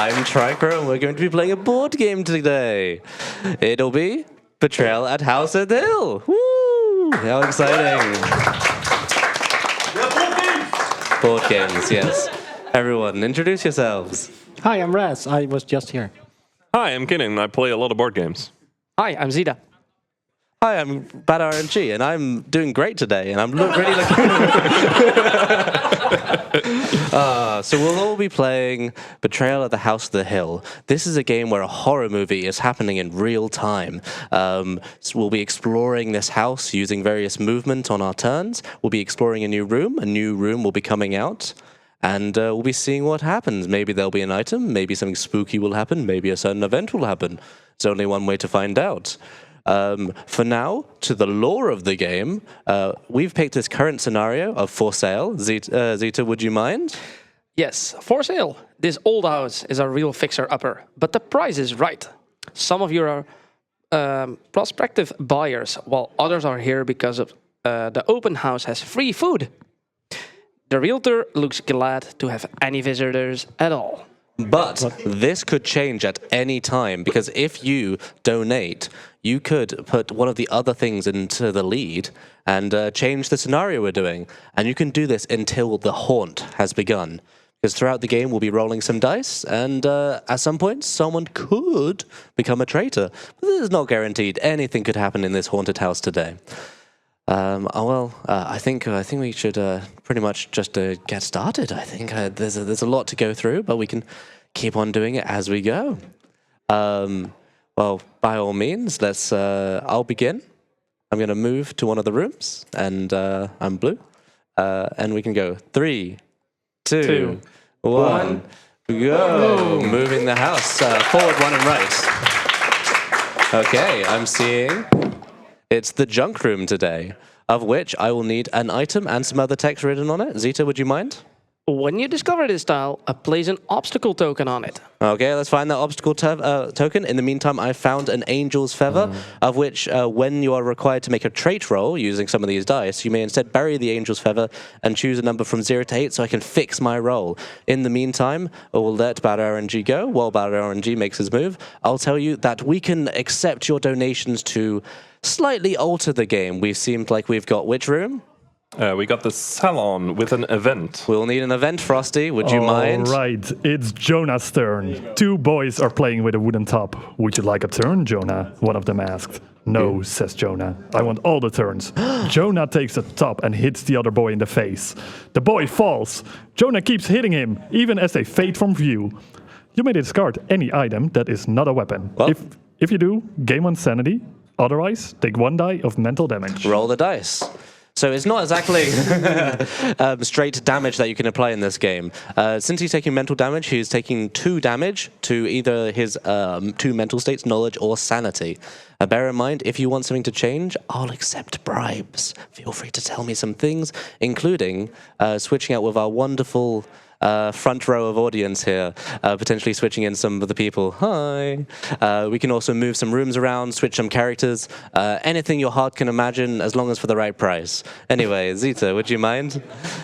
I'm tricrow, and we're going to be playing a board game today. It'll be Betrayal at House of the Hill. Woo! How exciting! Board games, yes. Everyone, introduce yourselves. Hi, I'm Rhass. I was just here. Hi, I'm Kenan. I play a lot of board games. Hi, I'm Xita. Hi, I'm Bad RNG, and I'm doing great today, and I'm really looking. So we'll all be playing Betrayal at the House of the Hill. This is a game where a horror movie is happening in real time. So we'll be exploring this house using various movement on our turns. We'll be exploring a new room. A new room will be coming out. And we'll be seeing what happens. Maybe there'll be an item, maybe something spooky will happen, maybe a certain event will happen. There's only one way to find out. For now, to the lore of the game, we've picked this current scenario of for sale. Xita, would you mind? Yes, for sale. This old house is a real fixer-upper, but the price is right. Some of you are prospective buyers, while others are here because of the open house has free food. The realtor looks glad to have any visitors at all. But this could change at any time, because if you donate, you could put one of the other things into the lead and change the scenario we're doing. And you can do this until the haunt has begun. Because throughout the game, we'll be rolling some dice, and at some point, someone could become a traitor. But this is not guaranteed. Anything could happen in this haunted house today. I think we should pretty much just get started. I think there's a lot to go through, but we can keep on doing it as we go. Well, by all means, let's. I'll begin. I'm going to move to one of the rooms, and I'm blue, and we can go 3, 2, 1, go! Moving the house forward, 1 and right. Okay, I'm seeing. It's the junk room today, of which I will need an item and some other text written on it. Xita, would you mind? When you discover this tile, place an obstacle token on it. Okay, let's find that obstacle token. In the meantime, I found an angel's feather, of which when you are required to make a trait roll using some of these dice, you may instead bury the angel's feather and choose a number from 0 to 8 so I can fix my roll. In the meantime, I will let Bad RNG go. While Bad RNG makes his move, I'll tell you that we can accept your donations to slightly alter the game. We seemed like we've got which room? We got the salon with an event. We'll need an event, Frosty. Would you mind? All right, it's Jonah's turn. 2 boys are playing with a wooden top. Would you like a turn, Jonah? One of them asked. No, says Jonah. I want all the turns. Jonah takes the top and hits the other boy in the face. The boy falls. Jonah keeps hitting him, even as they fade from view. You may discard any item that is not a weapon. Well, if you do, gain 1 sanity. Otherwise, take 1 die of mental damage. Roll the dice. So it's not exactly straight damage that you can apply in this game. Since he's taking mental damage, he's taking 2 damage to either his 2 mental states, knowledge or sanity. Bear in mind, if you want something to change, I'll accept bribes. Feel free to tell me some things, including switching out with our wonderful front row of audience here, potentially switching in some of the people. Hi. We can also move some rooms around, switch some characters, anything your heart can imagine, as long as for the right price. Anyway, Xita, would you mind?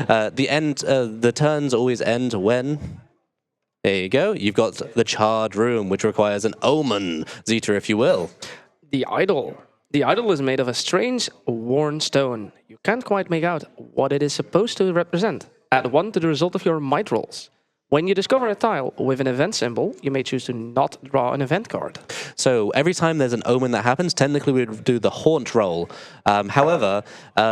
The turns always end when. There you go. You've got the charred room, which requires an omen. Xita, if you will. The idol. The idol is made of a strange, worn stone. You can't quite make out what it is supposed to represent. Add 1 to the result of your might rolls. When you discover a tile with an event symbol, you may choose to not draw an event card. So every time there's an omen that happens, technically we would do the haunt roll. However,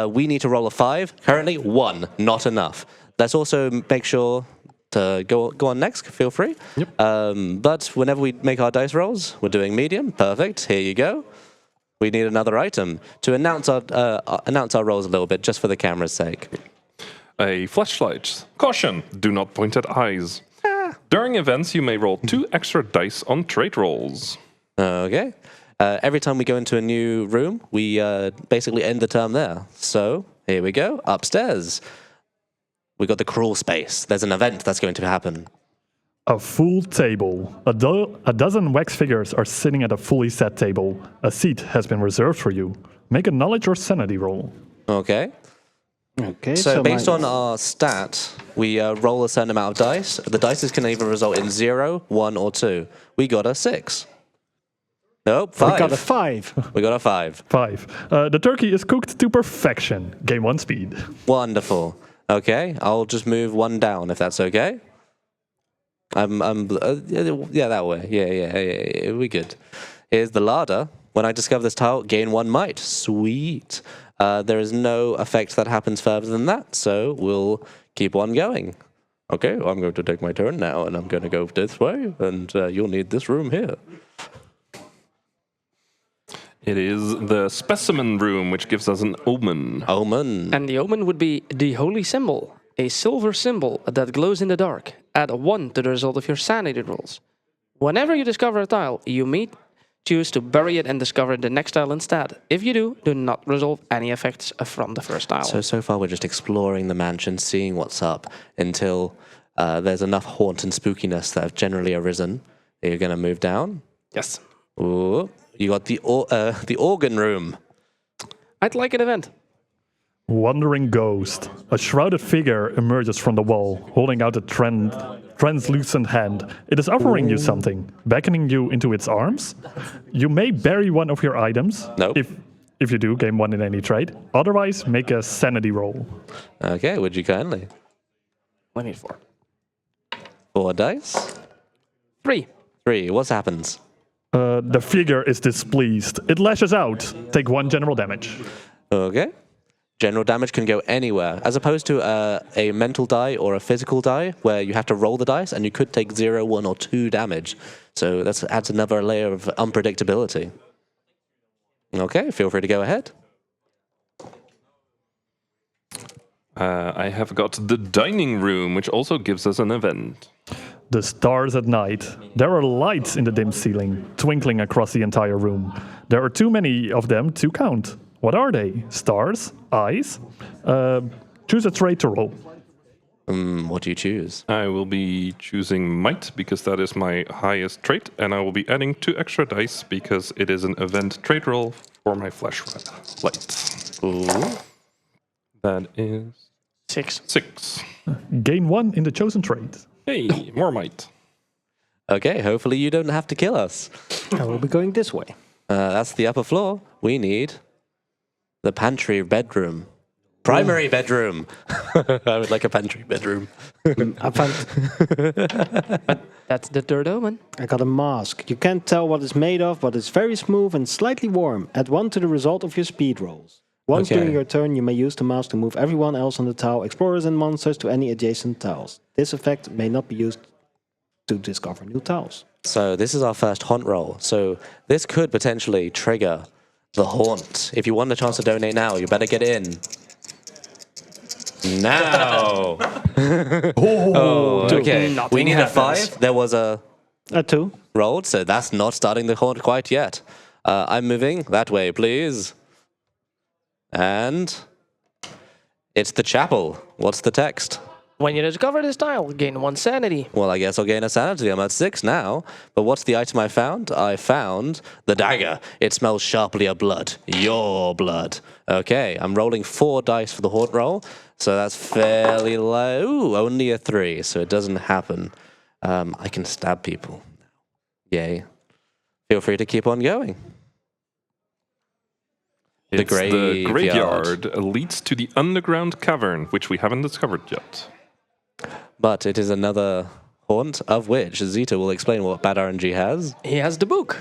we need to roll a 5. Currently, 1, not enough. Let's also make sure to go on next, feel free. Yep. But whenever we make our dice rolls, we're doing medium. Perfect, here you go. We need another item to announce our rolls a little bit, just for the camera's sake. A flashlight. Caution, do not point at eyes. During events, you may roll 2 extra dice on trait rolls. Okay. Every time we go into a new room, we basically end the term there. So, here we go, upstairs. We got the crawl space. There's an event that's going to happen. A full table. A dozen wax figures are sitting at a fully set table. A seat has been reserved for you. Make a knowledge or sanity roll. Okay. Okay. So based on our stat, we roll a certain amount of dice. The dice can either result in 0, 1, or 2. We got a 6. Nope, 5. We got a 5. We got a 5. 5. The turkey is cooked to perfection. Game 1 speed. Wonderful. Okay, I'll just move 1 down if that's okay. Yeah, that way. Yeah, we good. Here's the larder. When I discover this tile, gain 1 might. Sweet. There is no effect that happens further than that, so we'll keep on going. Okay, I'm going to take my turn now, and I'm going to go this way, and you'll need this room here. It is the specimen room, which gives us an omen. Omen. And the omen would be the holy symbol, a silver symbol that glows in the dark. Add 1 to the result of your sanity rolls. Whenever you discover a tile, you may choose to bury it and discover the next tile instead. If you do not resolve any effects from the first tile. So far we're just exploring the mansion, seeing what's up, until there's enough haunt and spookiness that have generally arisen. Are you going to move down? Yes. Ooh, you got the organ room. I'd like an event. Wandering ghost. A shrouded figure emerges from the wall, holding out a translucent hand. It is offering you something, beckoning you into its arms. You may bury one of your items. Nope. If you do, gain 1 in any trade. Otherwise, make a sanity roll. Okay, would you kindly? I need 4. 4 dice. 3. 3. What happens? The figure is displeased. It lashes out. Take 1 general damage. Okay. General damage can go anywhere, as opposed to a mental die or a physical die, where you have to roll the dice, and you could take 0, 1, or 2 damage. So that adds another layer of unpredictability. Okay, feel free to go ahead. I have got the dining room, which also gives us an event. The stars at night. There are lights in the dim ceiling, twinkling across the entire room. There are too many of them to count. What are they? Stars? Eyes? Choose a trait to roll. What do you choose? I will be choosing might, because that is my highest trait, and I will be adding 2 extra dice, because it is an event trait roll for my flashlight. Ooh. That is 6. 6. Gain 1 in the chosen trait. Hey, more might. Okay, hopefully you don't have to kill us. I will be going this way. That's the upper floor. We need the pantry bedroom. Primary bedroom. I would like a pantry bedroom. I found. That's the third omen. I got a mask. You can't tell what it's made of, but it's very smooth and slightly warm. Add 1 to the result of your speed rolls. Once Okay. during your turn, you may use the mask to move everyone else on the tile, explorers and monsters, to any adjacent tiles. This effect may not be used to discover new tiles. So this is our first haunt roll. So this could potentially trigger the haunt. If you want a chance to donate now, you better get in. Now. Okay. Nothing We need happens. a 5. There was a 2. rolled, so that's not starting the haunt quite yet. I'm moving that way, please. And it's the chapel. What's the text? When you discover this tile, gain 1 sanity. Well, I guess I'll gain a sanity. I'm at 6 now. But what's the item I found? I found the dagger. It smells sharply of blood. Your blood. Okay, I'm rolling 4 dice for the haunt roll. So that's fairly low. Ooh, only a 3, so it doesn't happen. I can stab people. Yay. Feel free to keep on going. The It's the graveyard. graveyard leads to the underground cavern, which we haven't discovered yet. But it is another haunt, of which Xita will explain what bad RNG has. He has the book.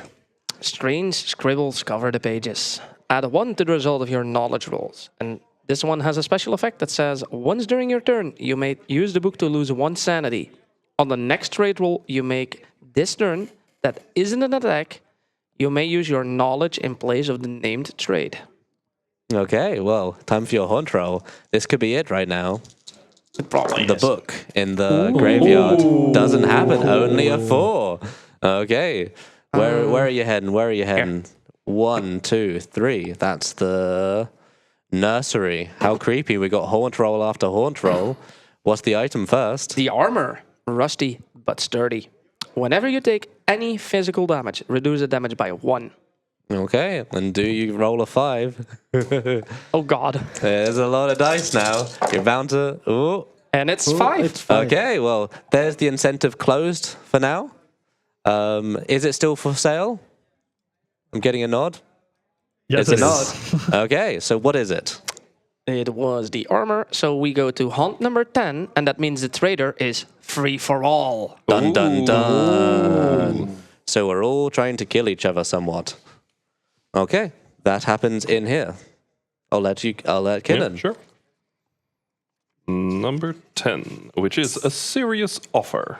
Strange scribbles cover the pages. Add 1 to the result of your knowledge rolls. And this one has a special effect that says, once during your turn, you may use the book to lose 1 sanity. On the next trade roll you make this turn, that isn't an attack, you may use your knowledge in place of the named trade. Okay, well, time for your haunt roll. This could be it right now. It probably The is. book in the graveyard doesn't happen. Only a 4. Okay. Where are you heading? Where are you heading? 1, 2, 3. That's the nursery. How creepy. We got haunt roll after haunt roll. What's the item first? The armor, rusty but sturdy. Whenever you take any physical damage, reduce the damage by 1. Okay, and do you roll a 5? Oh god. There's a lot of dice now. You're bound to... Ooh, And it's 5. It's 5. Okay, well, there's the incentive closed for now. Is it still for sale? I'm getting a nod. Yes, It's it a is. nod. Okay, so what is it? It was the armor, so we go to hunt number 10, and that means the trader is free for all. Dun dun dun. So we're all trying to kill each other somewhat. Okay, that happens in here. I'll let Kinnan. Yeah, sure. Number 10, which is a serious offer.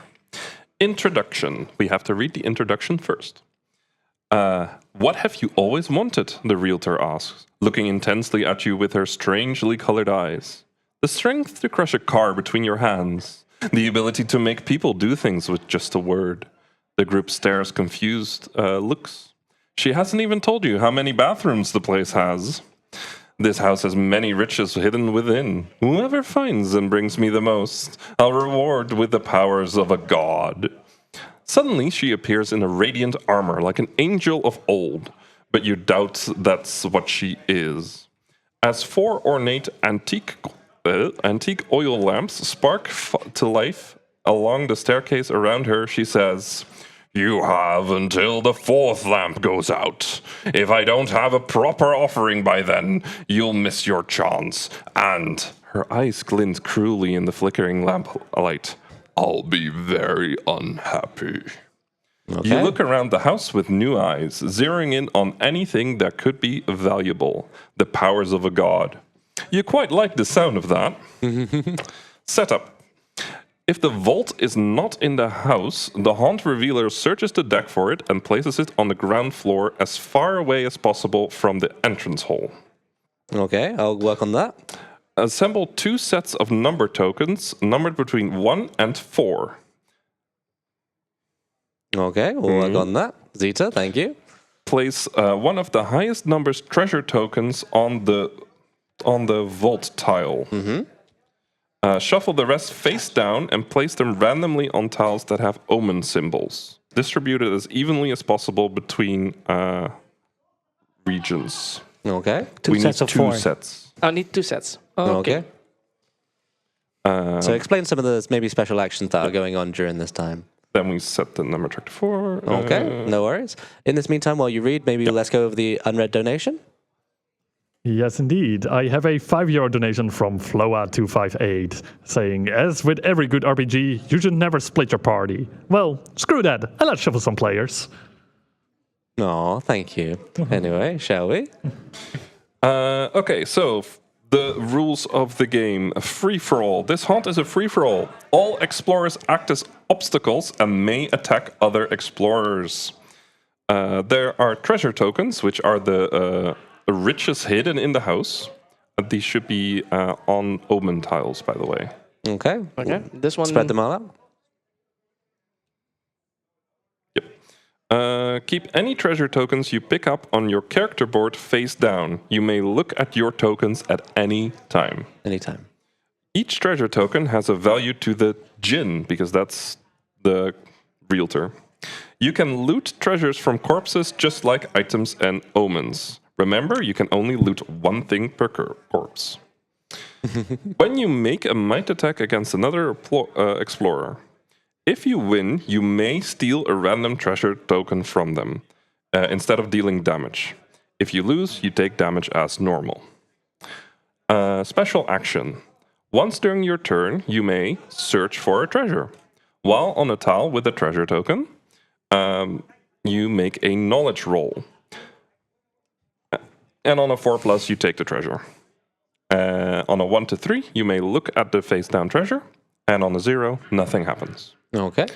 Introduction. We have to read the introduction first. What have you always wanted? The realtor asks, looking intensely at you with her strangely colored eyes. The strength to crush a car between your hands. The ability to make people do things with just a word. The group stares confused looks. She hasn't even told you how many bathrooms the place has. This house has many riches hidden within. Whoever finds and brings me the most, I'll reward with the powers of a god. Suddenly, she appears in a radiant armor like an angel of old, but you doubt that's what she is. As 4 ornate antique oil lamps spark to life along the staircase around her, she says, "You have until the 4th lamp goes out. If I don't have a proper offering by then, you'll miss your chance." And her eyes glint cruelly in the flickering lamplight. "I'll be very unhappy." Okay. You look around the house with new eyes, zeroing in on anything that could be valuable. The powers of a god. You quite like the sound of that. Setup. If the vault is not in the house, the Haunt Revealer searches the deck for it and places it on the ground floor as far away as possible from the entrance hall. Okay, I'll work on that. Assemble 2 sets of number tokens numbered between 1 and 4. Okay, we'll work on that. Xita, thank you. Place one of the highest numbers treasure tokens on the vault tile. Shuffle the rest face down and place them randomly on tiles that have omen symbols. Distribute it as evenly as possible between regions. Okay. We sets need of 2 4. sets. I need 2 sets. Okay. So explain some of the maybe special actions that are going on during this time. Then we set the number track to 4. Okay, no worries. In this meantime, while you read, maybe let's go over the unread donation. Yes, indeed. I have a €5 donation from Floa258 saying, "As with every good RPG, you should never split your party." Well, screw that. And let's shuffle some players. Oh, thank you. Anyway, shall we? Okay, so the rules of the game. A free-for-all. This haunt is a free-for-all. All explorers act as obstacles and may attack other explorers. There are treasure tokens, which are the riches hidden in the house. These should be on omen tiles, by the way. Okay. Okay, this one. Spread them all out. Keep any treasure tokens you pick up on your character board face down. You may look at your tokens at any time. Anytime. Each treasure token has a value to the djinn, because that's the realtor. You can loot treasures from corpses just like items and omens. Remember, you can only loot 1 thing per corpse. When you make a might attack against another explorer, if you win, you may steal a random treasure token from them, instead of dealing damage. If you lose, you take damage as normal. Special action. Once during your turn, you may search for a treasure. While on a tile with a treasure token, you make a knowledge roll. And on a 4+, you take the treasure. On a 1 to 3, you may look at the face-down treasure. And on a 0, nothing happens. Okay.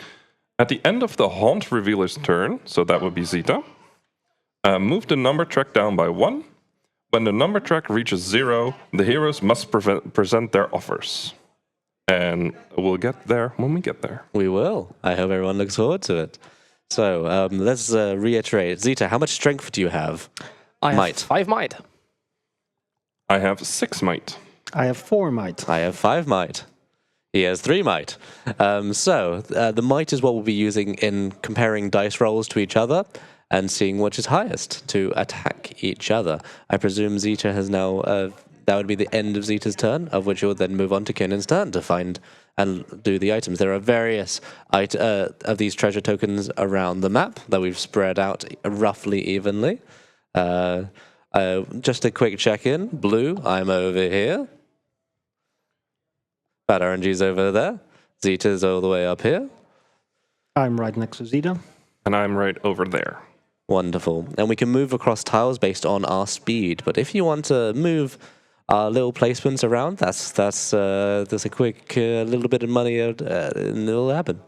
At the end of the Haunt Revealer's turn, so that would be Xita, move the number track down by 1. When the number track reaches 0, the heroes must present their offers. And we'll get there when we get there. We will. I hope everyone looks forward to it. So let's reiterate. Xita, how much strength do you have? I have Might. 5 might. I have 6 might. I have 4 might. I have 5 might. He has 3 might. The might is what we'll be using in comparing dice rolls to each other and seeing which is highest to attack each other. I presume Xita has now that would be the end of Xita's turn, of which you'll then move on to Kinnan's turn to find and do the items. There are various of these treasure tokens around the map that we've spread out roughly evenly. Just a quick check-in. Blue, I'm over here. Bad RNG's over there. Xita's all the way up here. I'm right next to Xita. And I'm right over there. Wonderful. And we can move across tiles based on our speed. But if you want to move our little placements around, that's a quick little bit of money and it'll happen.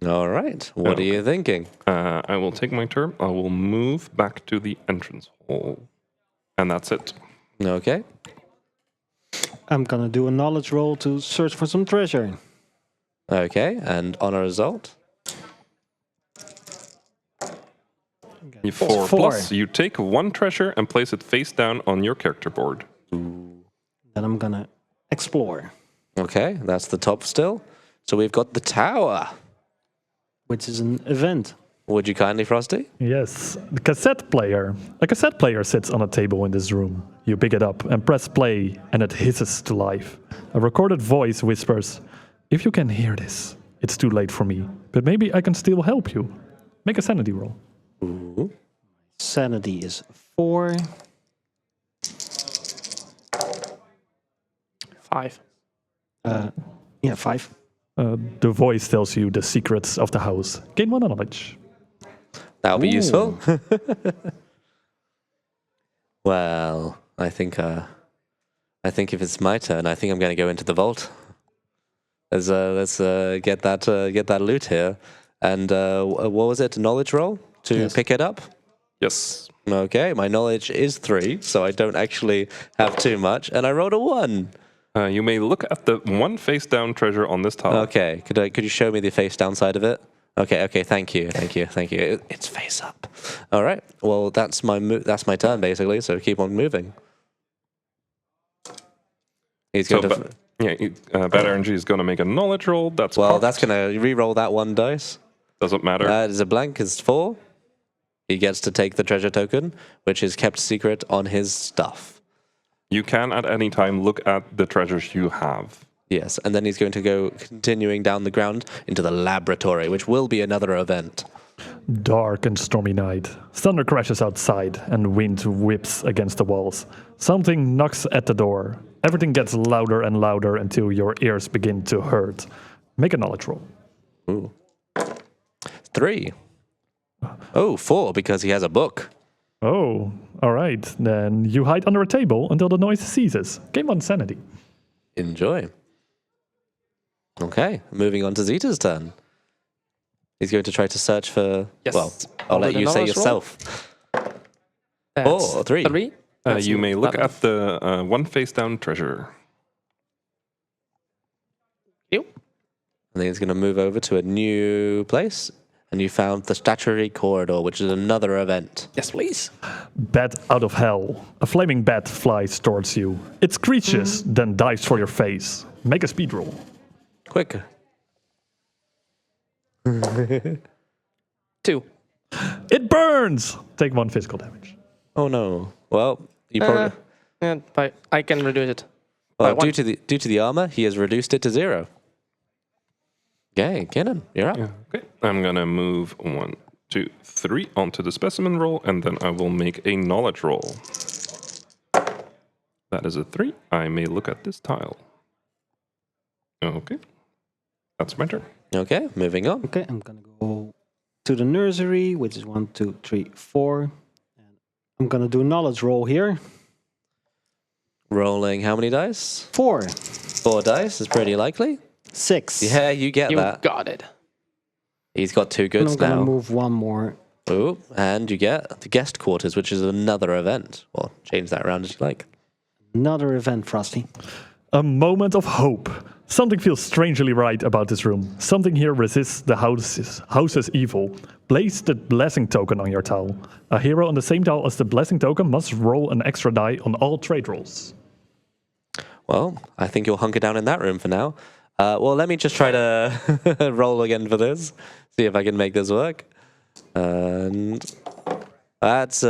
All right. What are you thinking? I will take my turn. I will move back to the entrance hall. And that's it. Okay. I'm gonna do a knowledge roll to search for some treasure. Okay. And on a result? You 4 plus, you take one treasure and place it face down on your character board. Then I'm gonna explore, Okay. That's the top still. So we've got the tower. which is an event. Would you kindly, Frosty? Yes, the cassette player. A cassette player sits on a table in this room. You pick it up and press play, and it hisses to life. A recorded voice whispers, "If you can hear this, it's too late for me, but maybe I can still help you. Make a sanity roll." Ooh. Sanity is 4. 5. Yeah, 5. The voice tells you the secrets of the house. Gain 1 knowledge. That'll be Ooh. useful. Well, I think if it's my turn, I think I'm going to go into the vault. Let's get that loot here. And what was it? Knowledge roll to pick it up. Yes. Okay, my knowledge is 3, so I don't actually have too much, and I rolled a 1. You may look at the one face down treasure on this tile. Okay, could you show me the face down side of it? Okay, thank you. It's face up. All right. Well, that's my turn basically. So keep on moving. He's going Bad RNG is going to make a knowledge roll. That's that's going to re-roll that 1 dice. Doesn't matter. That is a blank. Is 4. He gets to take the treasure token, which is kept secret on his stuff. You can at any time look at the treasures you have. Yes, and then he's going to go continuing down the ground into the laboratory, which will be another event. Dark and stormy night. Thunder crashes outside and wind whips against the walls. Something knocks at the door. Everything gets louder and louder until your ears begin to hurt. Make a knowledge roll. Ooh. 3. Oh, 4, because he has a book. Oh, all right. Then you hide under a table until the noise ceases. Gain 1 sanity. Enjoy. Okay, moving on to Xita's turn. He's going to try to search for... Yes. Well, I'll let you say knowledge roll? yourself. That's 4, 3. 3. You may look at the one face down treasure. You. I think he's going to move over to a new place. And you found the statuary corridor, which is another event. Yes, please. Bat out of hell. A flaming bat flies towards you. It screeches, then dives for your face. Make a speed roll. Quick. 2. It burns! Take 1 physical damage. Oh no. Well, you probably... But I can reduce it. well, by due 1. to the armor, he has reduced it to 0. Okay, Kinnan, you're up. Okay. I'm going to move 1, 2, 3 onto the specimen roll, and then I will make a knowledge roll. That is a 3. I may look at this tile. Okay. That's my turn. Okay, moving on. Okay, I'm gonna go to the nursery, which is 1, 2, 3, 4. And I'm gonna do a knowledge roll here. Rolling how many dice? 4. 4 dice is pretty likely. 6. Yeah, you get You that. got it. He's got 2 And goods I'm gonna now. move 1 more. Ooh, and you get the guest quarters, which is another event. Well, change that around as you like. Another event, Frosty. A moment of hope. Something feels strangely right about this room. Something here resists the house's evil. Place the blessing token on your tile. A hero on the same tile as the blessing token must roll an extra die on all trade rolls. Well, I think you'll hunker down in that room for now. Well, let me just try to roll again for this. See if I can make this work. And That's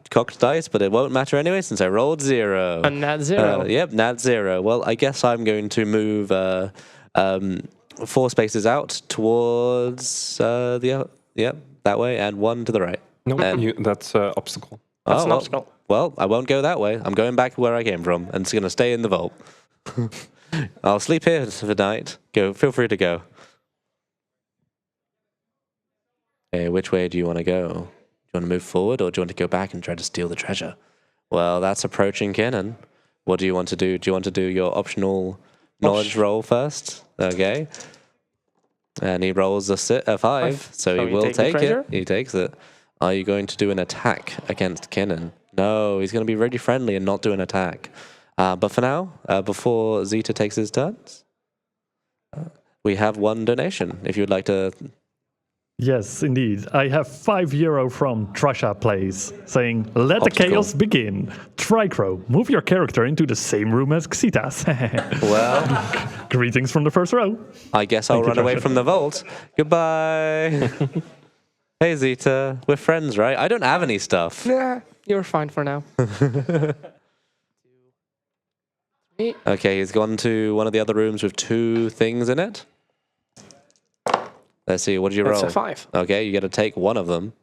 cocked dice, but it won't matter anyway since I rolled 0. A nat 0. Yep, nat 0. Well, I guess I'm going to move 4 spaces out towards yep, that way, and 1 to the right. No, And- that's obstacle. That's an well, obstacle. Well, I won't go that way. I'm going back where I came from, and it's going to stay in the vault. I'll sleep here for the night. Go. Feel free to go. Okay, which way do you want to go? Do you want to move forward, or do you want to go back and try to steal the treasure? Well, that's approaching Kinnan. What do you want to do? Do you want to do your optional knowledge roll first? Okay. And he rolls a 5, so he you will take the take it. treasure? He takes it. Are you going to do an attack against Kinnan? No, he's going to be really friendly and not do an attack. But for now, before Xita takes his turns, we have 1 donation. If you would like to... Yes, indeed. I have €5 from Trasha Plays, saying, let the Obstacle. chaos begin. Tricrow, move your character into the same room as Xita's. Well, Greetings from the first row. I guess I'll Thank you, run away Trasha. from the vault. Goodbye. Hey, Xita. We're friends, right? I don't have any stuff. Nah, you're fine for now. Okay, he's gone to one of the other rooms with 2 things in it. Let's see, what did you That's roll? a 5. Okay, you got to take 1 of them.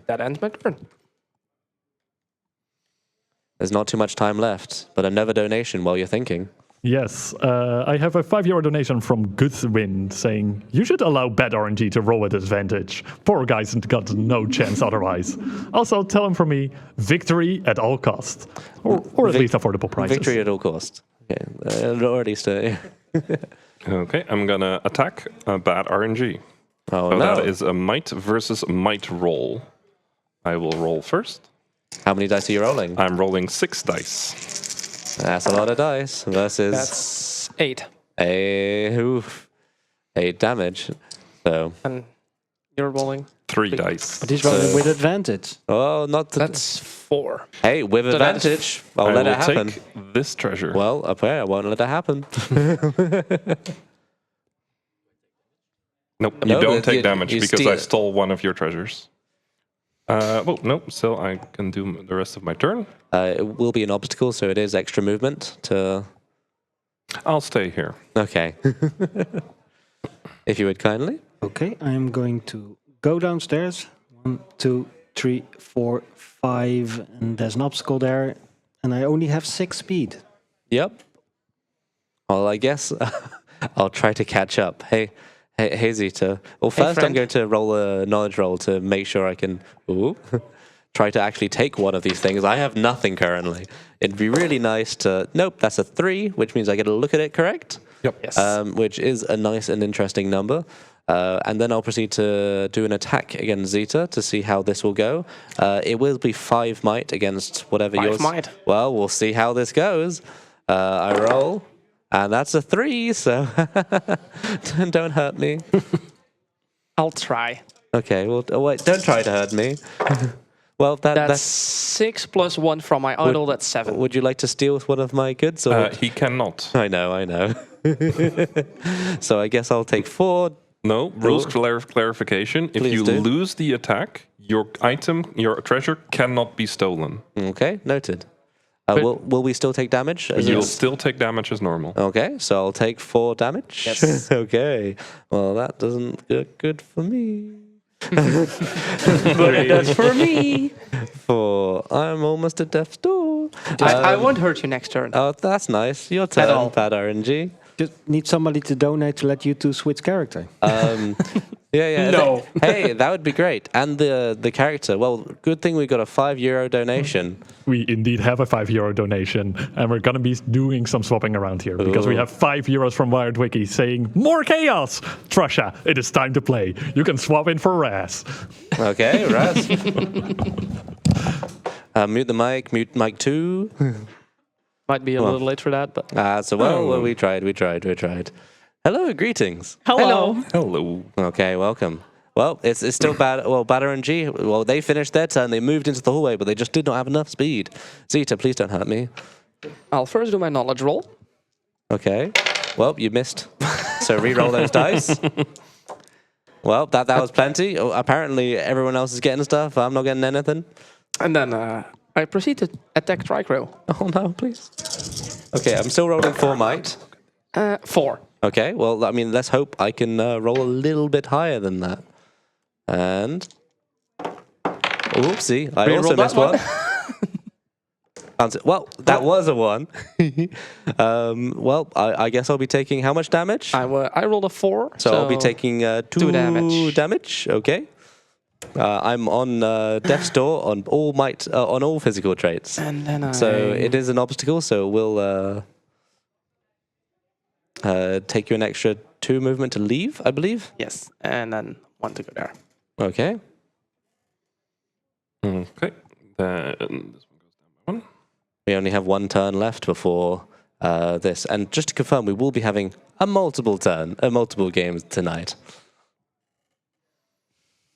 That ends my turn. There's not too much time left, but another donation while you're thinking. Yes, I have a €5 donation from Goodwin saying, you should allow bad RNG to roll at advantage. Poor guys got no chance otherwise. Also, tell him from me, victory at all costs. Or at least affordable prices. Victory at all cost. Okay, already stay. Okay, I'm gonna attack bad RNG. Oh, So no. that is a might versus might roll. I will roll first. How many dice are you rolling? I'm rolling 6 dice. That's a lot of dice versus That's 8. 8 damage. So, And you're rolling. 3 dice. But he's rolling with advantage. oh, not the, That's 4. hey, with So that is- advantage. I'll I let will it happen. take this treasure. Well, okay, I won't let it happen. Nope, No, you don't you- take damage you because steal I it. stole one of your treasures. Well, no, so I can do the rest of my turn. It will be an obstacle, so it is extra movement to... I'll stay here. Okay. If you would kindly. Okay, I'm going to go downstairs. 1, 2, 3, 4, 5, and there's an obstacle there. And I only have 6 speed. Yep. Well, I guess I'll try to catch up. Hey, Xita. Well, first I'm friend. going to roll a knowledge roll to make sure I can try to actually take one of these things. I have nothing currently. It'd be really nice to... Nope, that's a 3, which means I get a look at it correct. Yep. Yes. Which is a nice and interesting number. And then I'll proceed to do an attack against Xita to see how this will go. It will be 5 might against whatever 5 yours... might. Well, we'll see how this goes. I roll, and that's a 3, so don't hurt me. I'll try. Okay, well, oh, wait, don't try to hurt me. Well, That's that's... 6 plus 1 from my idol. That's 7. Would you like to steal one of my goods? Or He cannot. I know. So I guess I'll take 4. No, rules clarification. If Please you do. lose the attack, your item, your treasure cannot be stolen. Okay, noted. Will we still take damage? You'll still take damage as normal. Okay, so I'll take 4 damage. Yes. Okay. Well, that doesn't look good for me. But it does for me. 4. I'm almost at death's door. I won't hurt you next turn. Oh, that's nice. Your turn, all. bad RNG. Just need somebody to donate to let you two switch character. Yeah. No. Hey, that would be great. And the character. Well, good thing we got a €5 donation. We indeed have a €5 donation, and we're going to be doing some swapping around here because we have €5 from Wired Wiki saying, more chaos! Trasha, it is time to play. You can swap in for Rhass. Okay, Rhass. Mute the mic, mute mic 2. Might be a little late for that, but We tried. Hello, greetings. hello. Hello. Okay, welcome. Well, it's still bad. Well, bad RNG. Well, they finished their turn. They moved into the hallway, but they just did not have enough speed. Xita, please don't hurt me. I'll first do my knowledge roll. Okay. Well, you missed. So re-roll those dice. Well, that was plenty. Oh, apparently, everyone else is getting stuff. I'm not getting anything. And then I proceed to attack tricrow. Oh no, please. Okay, I'm still rolling 4 might. 4. Okay, well, I mean, let's hope I can roll a little bit higher than that. And... Oopsie, I Reroll also that missed one. Well, that was a 1. Well, I guess I'll be taking how much damage? I rolled a 4. So I'll be taking 2 damage. Okay. I'm on death's door on all might on all physical traits. And then So it is an obstacle. So we'll take you an extra 2 movement to leave, I believe. Yes, and then 1 to go there. Okay. Okay. Then this one goes down by 1. We only have 1 turn left before this, and just to confirm, we will be having a multiple games tonight.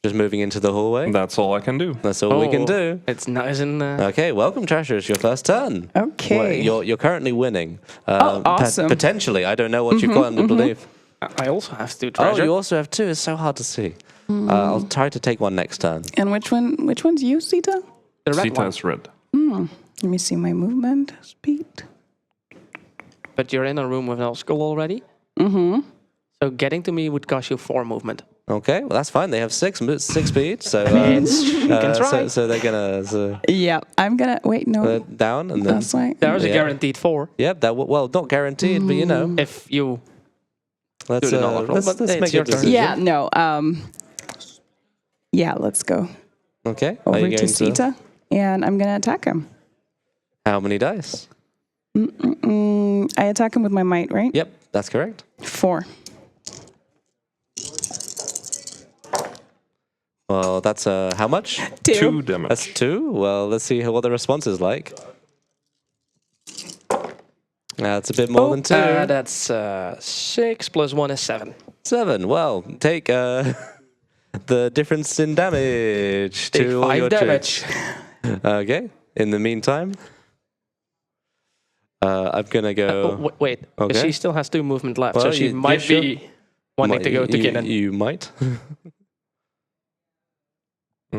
Just moving into the hallway. That's all I can do. That's all we can do. It's nice and... Okay, welcome, Trasher. It's your first turn. Okay. Well, you're currently winning. Awesome. Potentially. I don't know what you've got to believe. I also have 2 Oh, treasure. you also have 2. It's so hard to see. I'll try to take one next turn. And which one's you, Xita? The red Xita one. is red. Let me see my movement speed. But you're in a room with an obstacle already. So getting to me would cost you 4 movement. Okay, well that's fine. They have 6 speed, so You can try. so they're gonna Yeah, I'm gonna wait. No, down and then that's right. There's a Yeah. guaranteed 4 Yep, that well not guaranteed, but you know. if you... Let's do the knowledge roll, but let's it's make your a turn. decision. Yeah, no. Yeah, let's go Okay. Are over you to going Xita, and I'm gonna attack him. How many dice? I attack him with my might, right? Yep, that's correct. 4. Well, that's how much? 2 damage. That's 2. Well, let's see what the response is like. That's a bit more than 2. That's 6 plus 1 is 7. 7. Well, take the difference in damage Take to all 5 your damage. tricks. Okay. In the meantime, I'm gonna go. Wait, Okay. she still has 2 movement left, Well, so she might sure. be wanting to go to Kinnan. You might.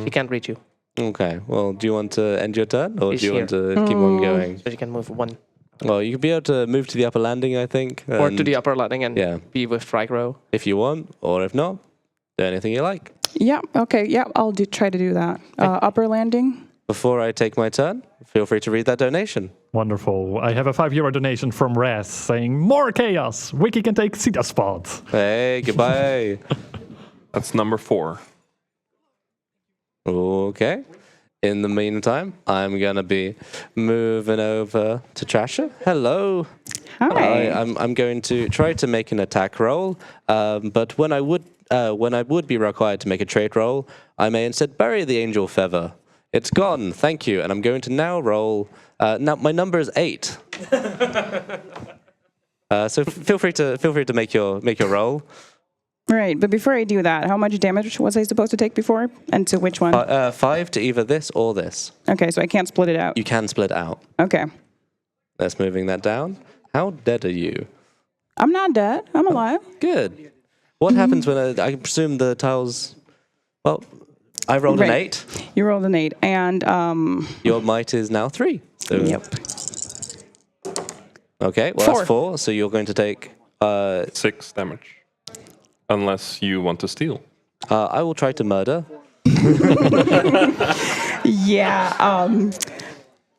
She can't reach you, Okay. Well, do you want to end your turn, or She's do you want to keep on going? so she can move 1 Well, you could be able to move to the upper landing, I think, or to and the upper landing and yeah. be with tricrow. if you want, or if not, do anything you like. Yeah. Okay. Yeah, I'll try to do that. Upper landing. Before I take my turn, feel free to read that donation. Wonderful. I have a €5 donation from Rhass saying, "More chaos. Wiki can take Xita's spot." Hey, goodbye. That's number 4. Okay. In the meantime, I'm gonna be moving over to Trasher. Hello. Hi. I'm going to try to make an attack roll, but when I would be required to make a trait roll, I may instead bury the angel feather. It's gone. Thank you. And I'm going to now roll. Now my number is 8. So feel free to make your roll. Right, but before I do that, how much damage was I supposed to take before? And to which one? 5 to either this or this. Okay, so I can't split it out. You can split out. Okay. That's moving that down. How dead are you? I'm not dead. I'm alive. Good. What happens when I presume the tiles? Well, I rolled an 8. You rolled an 8, and Your might is now 3. So, yep. Okay, well 4. that's 4. So you're going to take. 6 damage. Unless you want to steal. I will try to murder. Yeah.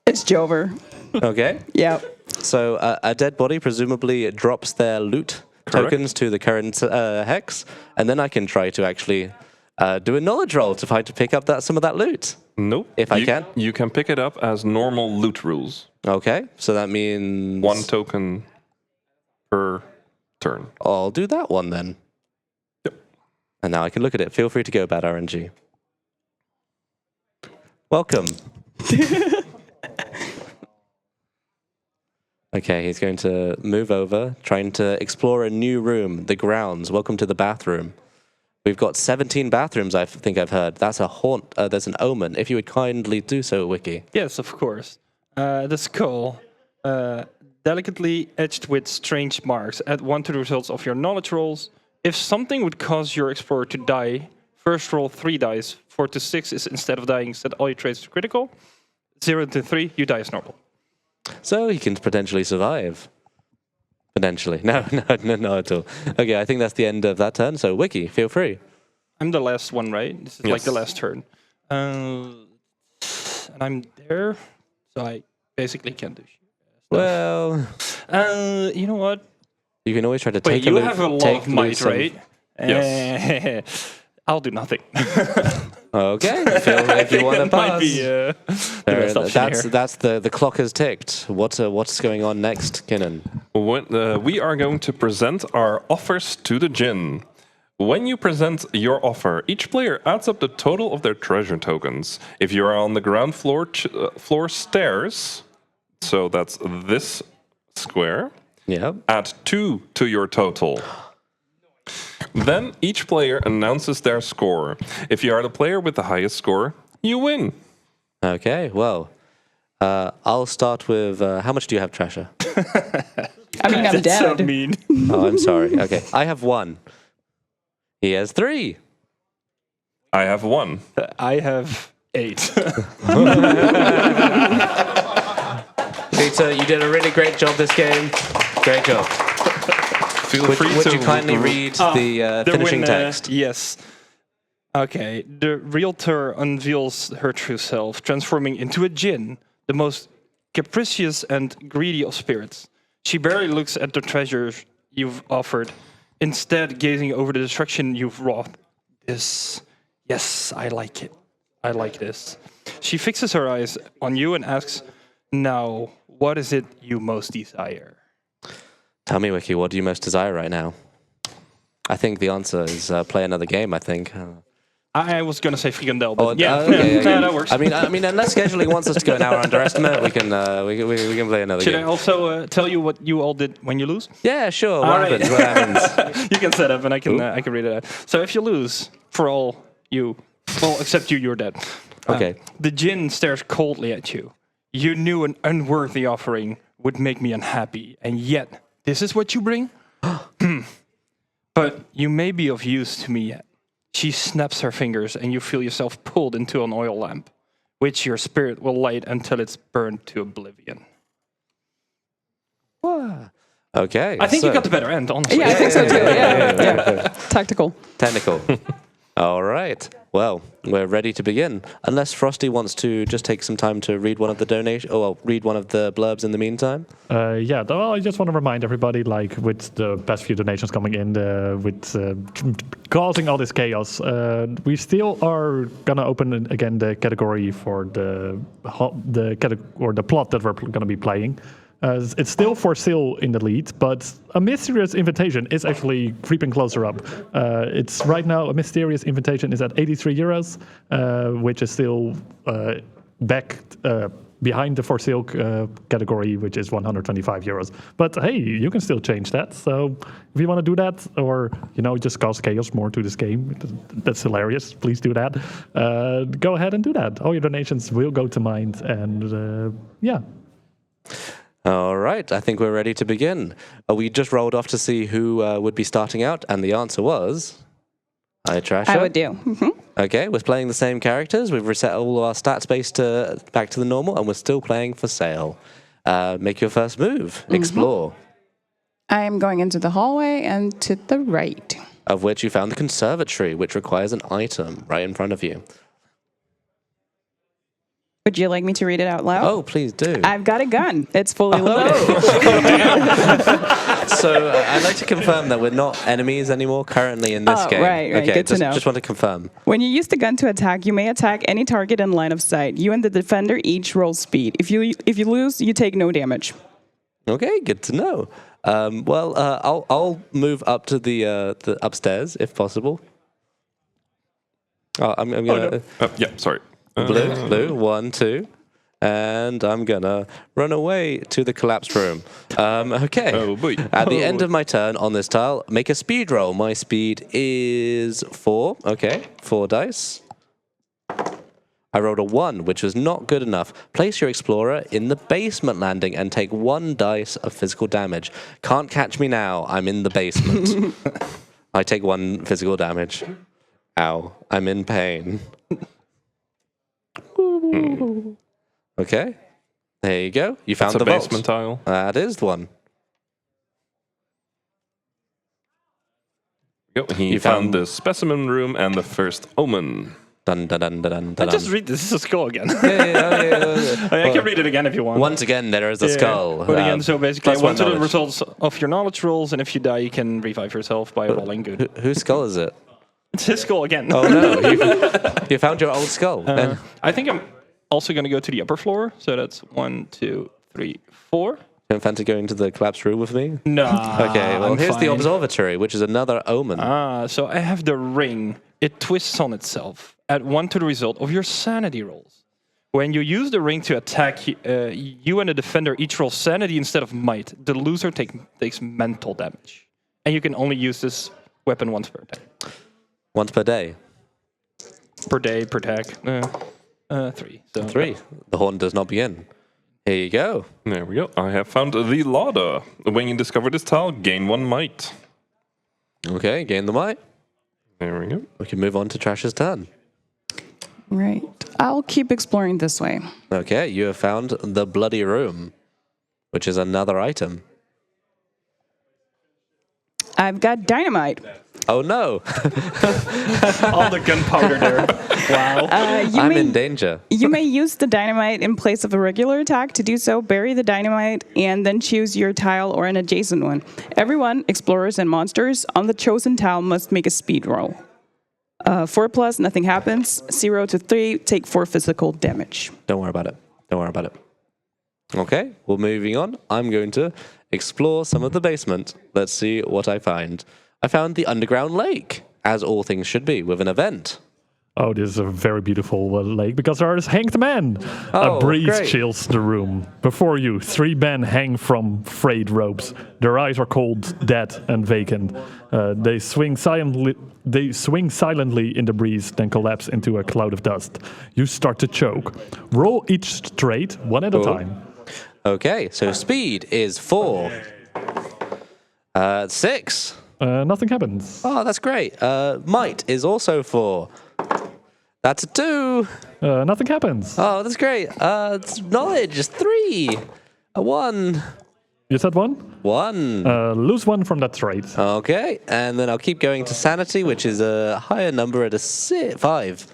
It's Jover. Okay. Yep. So a dead body presumably drops their loot tokens to the current hex, and then I can try to actually do a knowledge roll to try to pick up some of that loot. Nope. If I can? You can pick it up as normal loot rules. Okay, so that means 1 token per turn. I'll do that one then. Yep. And now I can look at it. Feel free to go, bad RNG. Welcome. Okay, he's going to move over, trying to explore a new room, the grounds. Welcome to the bathroom. We've got 17 bathrooms, I think I've heard. That's a haunt. There's an omen. If you would kindly do so, Wiki. Yes, of course. The skull, delicately etched with strange marks. Add 1 to the results of your knowledge rolls. If something would cause your explorer to die, first roll 3 dice. 4 to 6 is instead of dying, set all your traits to critical. 0 to 3, you die as normal. So he can potentially survive. Potentially. No, not at all. Okay, I think that's the end of that turn. So, Wiki, feel free. I'm the last one, right? This is like the Yes. last turn. And I'm there, so I basically can't do shit. Well, You know what? you can always try to Wait, take you a loot. have a lot take of might, loot some- right? Yes. I'll do nothing. Okay, feel like you want to That might pass. be the best option here. That's the clock has ticked. What's going on next, Kinnan? We are going to present our offers to the Djinn. When you present your offer, each player adds up the total of their treasure tokens. If you are on the ground floor stairs, so that's this square, Yeah. add 2 to your total. Then each player announces their score. If you are the player with the highest score, you win. Okay. Well, I'll start with how much do you have, Trasher? I mean, I'm That's so dead. mean. Oh, I'm sorry. Okay, I have 1. He has 3. I have 1. I have 8. Peter, you did a really great job this game. Great job. Feel Would free to you kindly read the finishing text? Yes. Okay. The realtor unveils her true self, transforming into a djinn, the most capricious and greedy of spirits. She barely looks at the treasures you've offered, instead gazing over the destruction you've wrought. Yes, I like it. I like this. She fixes her eyes on you and asks, now, what is it you most desire? Tell me, Wiki, what do you most desire right now? I think the answer is play another game, I think. I was going to say frikandel, but okay. that works. I mean, unless scheduling wants us to go an hour underestimate, we can play another Should I game. also tell you what you all did when you lose? Yeah, sure. All What right. happens? What happens? You can set up and I can read it out. So if you lose, for all you, well, except you're dead. Okay. The djinn stares coldly at you. You knew an unworthy offering would make me unhappy, and yet this is what you bring? But you may be of use to me yet. She snaps her fingers and you feel yourself pulled into an oil lamp, which your spirit will light until it's burned to oblivion. Okay. I think so, you got the better end, honestly. Yeah, I think so too. Yeah. Tactical. technical. All right. Well, we're ready to begin. Unless Frosty wants to just take some time to read one of the read one of the blurbs in the meantime. Well, I just want to remind everybody, like with the past few donations coming in, causing all this chaos, we still are gonna open again the category for the plot that we're gonna be playing. It's still for sale in the lead, but a mysterious invitation is actually creeping closer up. It's right now a mysterious invitation is at 83 euros, which is still back behind the for sale category, which is 125 euros. But hey, you can still change that. So if you want to do that, or just cause chaos more to this game, that's hilarious. Please do that. Go ahead and do that. All your donations will go to mine, and yeah. All right, I think we're ready to begin. We just rolled off to see who would be starting out, and the answer was... Trasher. I would do. Okay, we're playing the same characters. We've reset all of our stats base back to the normal, and we're still playing for sale. Make your first move. Explore. I am going into the hallway and to the right. Of which you found the conservatory, which requires an item right in front of you. Would you like me to read it out loud? Oh, please do. I've got a gun. It's fully loaded. So I'd like to confirm that we're not enemies anymore currently in this game. Right. Okay, Good to know. Just want to confirm. When you use the gun to attack, you may attack any target in line of sight. You and the defender each roll speed. If you lose, you take no damage. Okay, good to know. I'll move up to the upstairs if possible. I'm gonna Yeah, sorry. blue 1 2, and I'm gonna run away to the collapsed room. Okay. Oh, boy. At the end of my turn on this tile, make a speed roll. My speed is 4. Okay, 4 dice. I rolled a 1, which was not good enough. Place your explorer in the basement landing and take 1 dice of physical damage. Can't catch me now. I'm in the basement. I take 1 physical damage. Ow, I'm in pain. Okay, there you go. You found That's the a vault. basement tile. That is the one. He You found found- the specimen room and the first omen. Dun dun dun dun dun. I dun. just read this. This is a skull again. Yeah. I can read it again if you want. Once again, there is a Yeah. skull. But again, so basically, plus I went to one the knowledge. results of your knowledge rolls, and if you die, you can revive yourself by rolling good. Whose skull is it? It's his skull again. Oh no, you found your old skull. Then. I think I'm also going to go to the upper floor. So that's 1, 2, 3, 4. You fancy going to the collapsed room with me? No. Okay, well, here's the observatory, which is another omen. So I have the ring. It twists on itself. Add 1 to the result of your sanity rolls. When you use the ring to attack, you and the defender each roll sanity instead of might. The loser takes mental damage. And you can only use this weapon once per day. Once per day. Per day, per attack. 3. So 3. The horn does not begin. Here you go. There we go. I have found the ladder. When you discover this tile, gain 1 might. Okay, gain the might. There we go. We can move on to Trash's turn. Right. I'll keep exploring this way. Okay, you have found the bloody room, which is another item. I've got dynamite. Oh no, all the gunpowder there. Wow. I'm in danger. You may use the dynamite in place of a regular attack. To do so, bury the dynamite and then choose your tile or an adjacent one. Everyone, explorers and monsters, on the chosen tile must make a speed roll. 4+, nothing happens. 0 to 3, take 4 physical damage. Don't worry about it. Don't worry about it. Okay, well, moving on. I'm going to explore some of the basement. Let's see what I find. I found the underground lake, as all things should be, with an event. Oh, this is a very beautiful lake because there is hanged men. Oh, a breeze great. chills the room. Before you, 3 men hang from frayed ropes. Their eyes are cold, dead, and vacant. They swing silently in the breeze, then collapse into a cloud of dust. You start to choke. Roll each straight, one at a time. Okay, so speed is 4. 6. Nothing happens. Oh, that's great. Might is also 4. That's a 2. Nothing happens. Oh, that's great. Knowledge is 3. A 1. You said 1? 1. Lose 1 from that trait. Okay, and then I'll keep going to sanity, which is a higher number at a 5.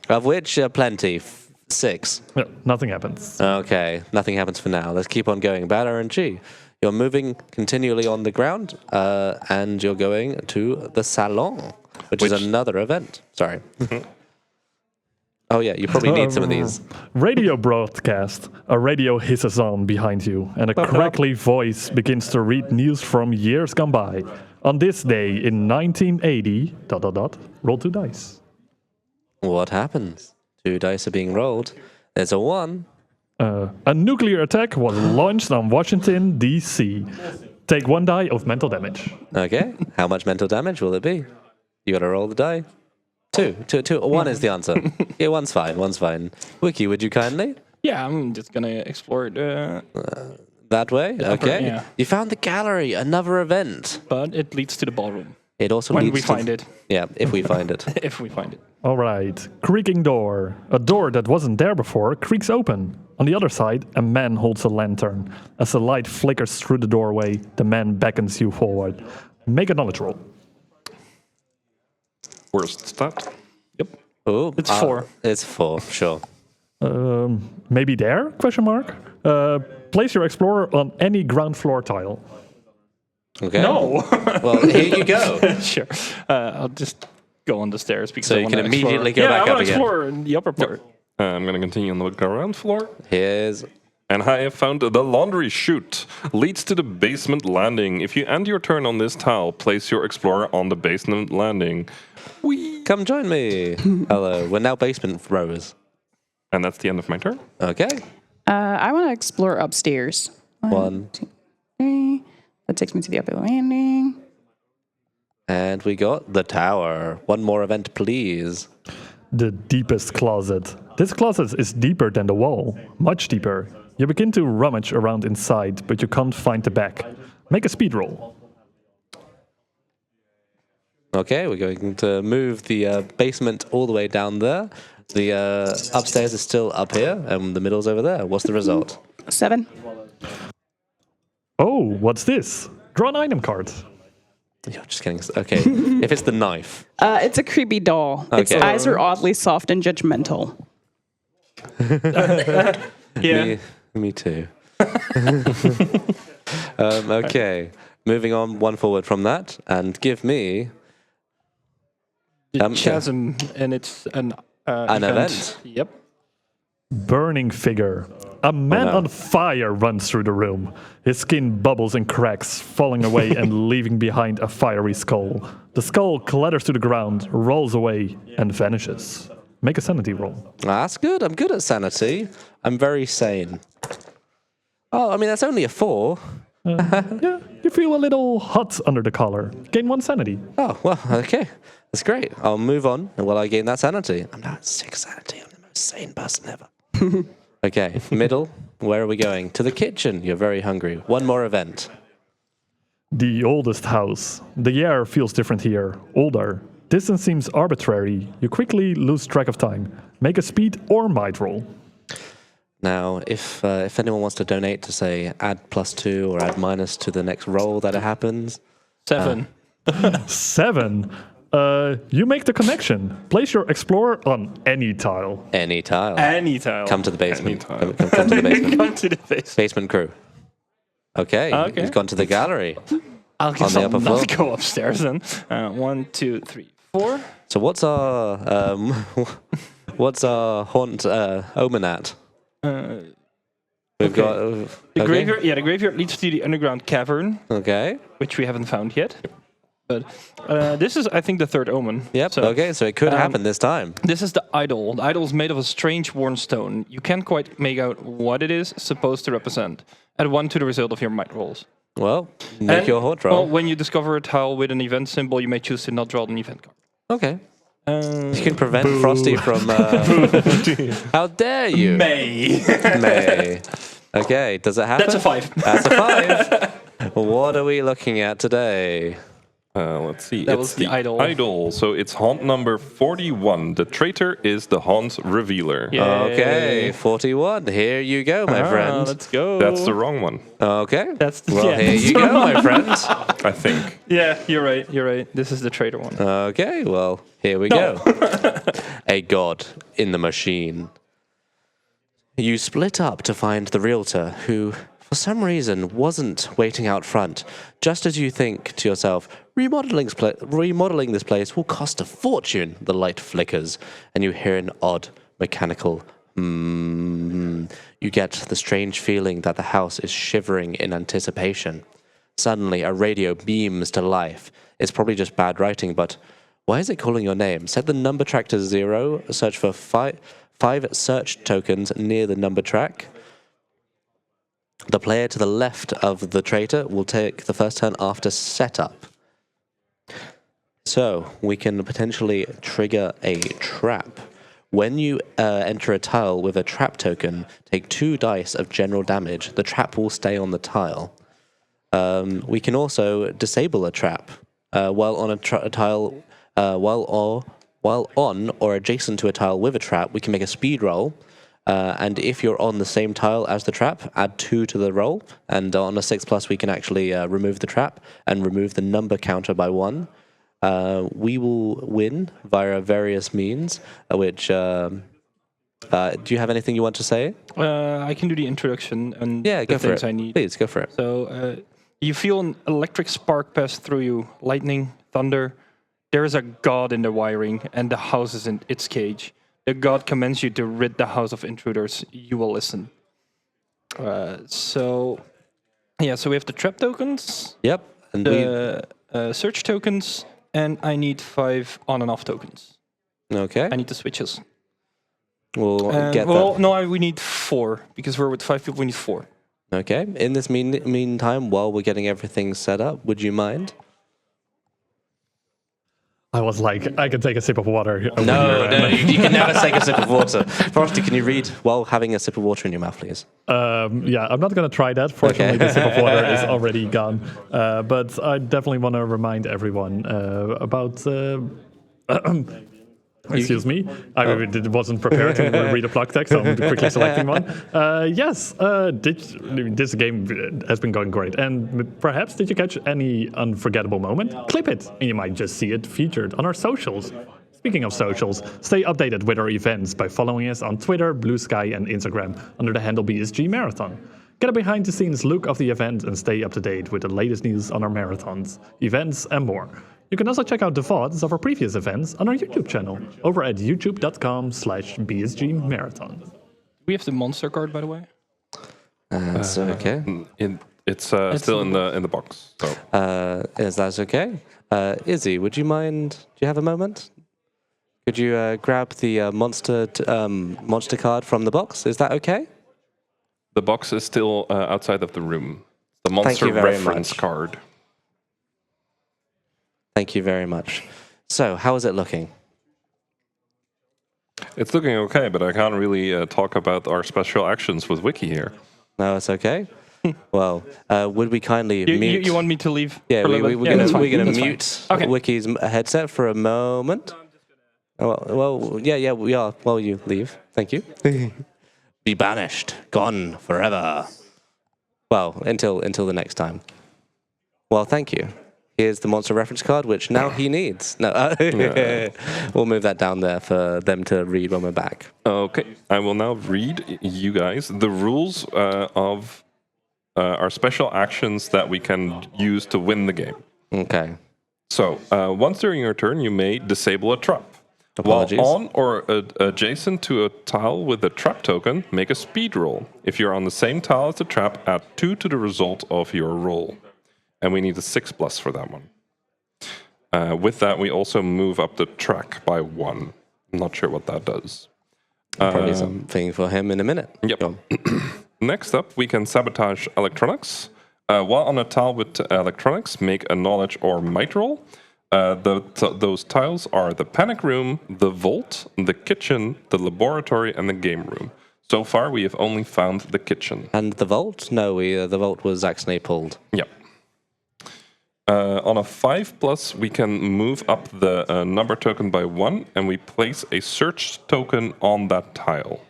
Of which, plenty. 6. Yeah, nothing happens. Okay, nothing happens for now. Let's keep on going. Bad RNG. You're moving continually on the ground, and you're going to the salon, which is another event. Sorry. Oh yeah, you probably need some of these. Radio broadcast. A radio hisses on behind you, and a crackly voice begins to read news from years gone by. On this day in 1980, ... roll 2 dice. What happens? 2 dice are being rolled. There's a 1. A nuclear attack was launched on Washington, D.C. Take 1 die of mental damage. Okay, how much mental damage will it be? You gotta roll the die. 2. 1 is the answer. Yeah, 1's fine. 1's fine. Wiki, would you kindly? Yeah, I'm just going to explore it. That way? Okay. yeah. You found the gallery, another event. But it leads to the ballroom. It also When leads we to find it. Yeah, if we find it. If we find it. All right. Creaking door. A door that wasn't there before creaks open. On the other side, a man holds a lantern. As the light flickers through the doorway, the man beckons you forward. Make a knowledge roll. Worst stat. Yep. Oh, It's 4. It's 4, sure. Maybe there? Question mark. Place your explorer on any ground floor tile. Okay. No. Well, here you go. Sure. I'll just go on the stairs because So I you wanna can immediately explore. go back I up want to again. explore in the upper part. I'm going to continue on the ground floor. Here's And I have found the laundry chute. Leads to the basement landing. If you end your turn on this tile, place your explorer on the basement landing. Come join me. Hello. We're now basement rows. And that's the end of my turn. Okay. I want to explore upstairs. 1. 2, 3. That takes me to the upper landing. And we got the tower. 1 more event, please. The deepest closet. This closet is deeper than the wall. Much deeper. You begin to rummage around inside, but you can't find the back. Make a speed roll. Okay, we're going to move the basement all the way down there. The upstairs is still up here, and the middle's over there. What's the result? 7. Oh, what's this? Draw an item card. You're just kidding. Okay, if it's the knife. It's a creepy doll. Its Okay. eyes are oddly soft and judgmental. Yeah. Me too. Okay, moving on one forward from that, and give me The chasm, and it's an event. Yep. Burning figure. A man no. on fire runs through the room. His skin bubbles and cracks, falling away and leaving behind a fiery skull. The skull clatters to the ground, rolls away, and vanishes. Make a sanity roll. That's good. I'm good at sanity. I'm very sane. Oh, I mean, that's only a 4. Yeah, you feel a little hot under the collar. Gain 1 sanity. Oh, well, okay. That's great. I'll move on while I gain that sanity. I'm now at 6 sanity. I'm the most sane person ever. Okay, middle. Where are we going? To the kitchen. You're very hungry. One more event. The oldest house. The air feels different here. Older. Distance seems arbitrary. You quickly lose track of time. Make a speed or might roll. Now, if anyone wants to donate to, say, add +2 or add minus to the next roll that it happens. 7. 7. You make the connection. Place your explorer on any tile. Any tile. Any tile. Come to the basement. Any tile. Come to the basement. Come to the face. Basement crew. Okay, Okay. he's gone to the gallery. I'll guess the I'll upper not floor. go upstairs then. 1, 2, 3, 4. So what's our haunt omen at? We've got The graveyard. Yeah, the graveyard leads to the underground cavern, Okay. which we haven't found yet. But this is, I think, the third omen. Yep. So, Okay. So it could happen this time. This is the idol. The idol is made of a strange worn stone. You can't quite make out what it is supposed to represent. Add 1 to the result of your might rolls. Well, make And, your haunt Well, roll. when you discover a tile with an event symbol, you may choose to not draw an event card. Okay. You can prevent Frosty from. How dare you, May. May? Okay. Does it happen? That's a 5. That's a 5. What are we looking at today? Let's see. That it's was the idol. Idol. So it's haunt number 41. The traitor is the haunt revealer. Yeah. Okay, 41. Here you go, my friend. Let's go. That's the wrong one, Okay. That's the, Well, yeah. here you go, my friend. I think. Yeah, you're right. You're right. This is the traitor one. Okay, well, here we go. A god in the machine. You split up to find the realtor who, for some reason, wasn't waiting out front. Just as you think to yourself, remodeling this place will cost a fortune. The light flickers, and you hear an odd mechanical You get the strange feeling that the house is shivering in anticipation. Suddenly, a radio beams to life. It's probably just bad writing, but why is it calling your name? Set the number track to 0. Search for five search tokens near the number track. The player to the left of the traitor will take the first turn after setup. So, we can potentially trigger a trap. When you enter a tile with a trap token, take 2 dice of general damage. The trap will stay on the tile. We can also disable a trap while on a tile, while on or adjacent to a tile with a trap. We can make a speed roll, and if you're on the same tile as the trap, add 2 to the roll. And on a 6+, we can actually remove the trap and remove the number counter by 1. We will win via various means, which. Do you have anything you want to say? I can do the introduction and Yeah, the go for things it. I need. Please, go for it. So you feel an electric spark pass through you, lightning, thunder. There is a god in the wiring, and the house is in its cage. The god commands you to rid the house of intruders. You will listen. So we have the trap tokens, Yep. And the search tokens, and I need 5 on and off tokens. okay. I need the switches. We'll get well, that. no, we need 4 because we're with 5 people. We need 4. Okay. In this meantime, while we're getting everything set up, would you mind? I was like, I can take a sip of water. over No, here, no, and- you can never take a sip of water. Frosty, can you read while having a sip of water in your mouth, please? Yeah, I'm not going to try that. Fortunately, the sip of water is already gone. But I definitely want to remind everyone about. Excuse me, I wasn't prepared to read a plug text, so I'm quickly selecting one. Yes, this game has been going great. And perhaps did you catch any unforgettable moment? Clip it, and you might just see it featured on our socials. Speaking of socials, stay updated with our events by following us on Twitter, Blue Sky, and Instagram under the handle BSG Marathon. Get a behind-the-scenes look of the event and stay up to date with the latest news on our marathons, events, and more. You can also check out the VODs of our previous events on our YouTube channel over at youtube.com/BSG Marathon. We have the monster card, by the way. That's okay. It's still in the box. So. Is that okay? Izzy, would you mind? Do you have a moment? Could you grab the monster card from the box? Is that okay? The box is still outside of the room. The monster you very reference much. card. Thank you very much. So, how is it looking? It's looking okay, but I can't really talk about our special actions with Wiki here. No, it's okay. Well, would we kindly mute? You want me to leave? Yeah, for a little we're bit? gonna that's fine. That's mute fine. Okay. Wiki's headset for a moment. Yeah, we are. Well, you leave. Thank you. Be banished, gone forever. Well, until the next time. Well, thank you. Here's the monster reference card, which now he needs. No, we'll move that down there for them to read when we're back. Okay, I will now read you guys the rules of our special actions that we can use to win the game. Okay. So, once during your turn, you may disable a trap. Apologies. While on or adjacent to a tile with a trap token, make a speed roll. If you're on the same tile as the trap, add 2 to the result of your roll. And we need a 6+ for that one. With that, we also move up the track by 1. I'm not sure what that does. Probably something for him in a minute. Yep. Go on. Next up, we can sabotage electronics. While on a tile with electronics, make a knowledge or might roll. Those tiles are the panic room, the vault, the kitchen, the laboratory, and the game room. So far, we have only found the kitchen. And the vault? No, the vault was accidentally pulled. Yep. On a 5+, we can move up the number token by 1, and we place a search token on that tile.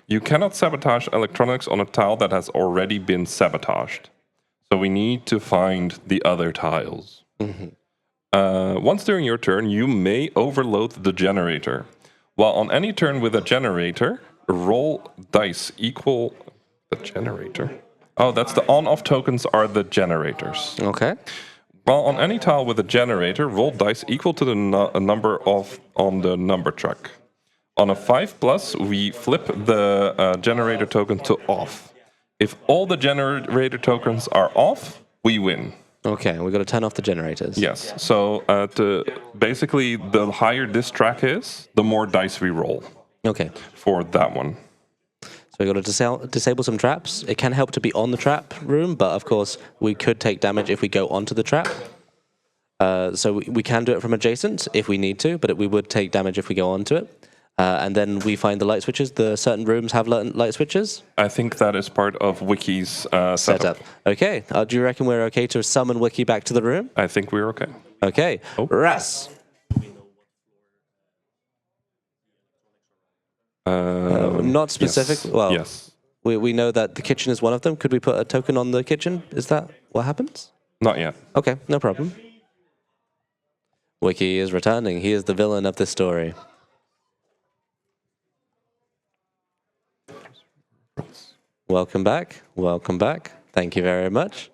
You cannot sabotage electronics on a tile that has already been sabotaged. So we need to find the other tiles. Mm-hmm. Once during your turn, you may overload the generator. While on any turn with a generator, roll dice equal the generator. Oh, that's the on-off tokens are the generators. Okay. While on any tile with a generator, roll dice equal to the number on the number track. On a 5+, we flip the generator token to off. If all the generator tokens are off, we win. Okay, we've got to turn off the generators. Yes. So basically, the higher this track is, the more dice we roll. Okay. For that one. So we've got to disable some traps. It can help to be on the trap room, but of course we could take damage if we go onto the trap. So we can do it from adjacent if we need to, but we would take damage if we go onto it. And then we find the light switches. The certain rooms have light switches. I think that is part of Wiki's setup. Okay. Do you reckon we're okay to summon Wiki back to the room? I think we're okay. Okay. Oh. Rhass. Not specific. Yes. Well, yes. We know that the kitchen is one of them. Could we put a token on the kitchen? Is that what happens? Not yet. Okay, no problem. Wiki is returning. He is the villain of this story. Welcome back. Welcome back. Thank you very much.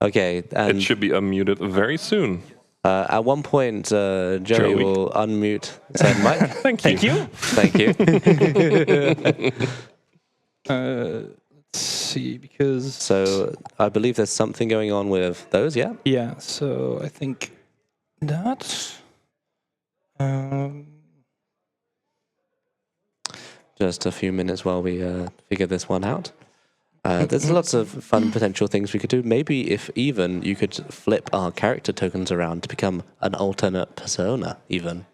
Okay, and It should be unmuted very soon. at one point, Joey will unmute said mic. Thank you. Thank you. Let's see, because... So I believe there's something going on with those, yeah? Yeah, so I think that... Just a few minutes while we figure this one out. There's lots of fun potential things we could do. Maybe if even you could flip our character tokens around to become an alternate persona, even.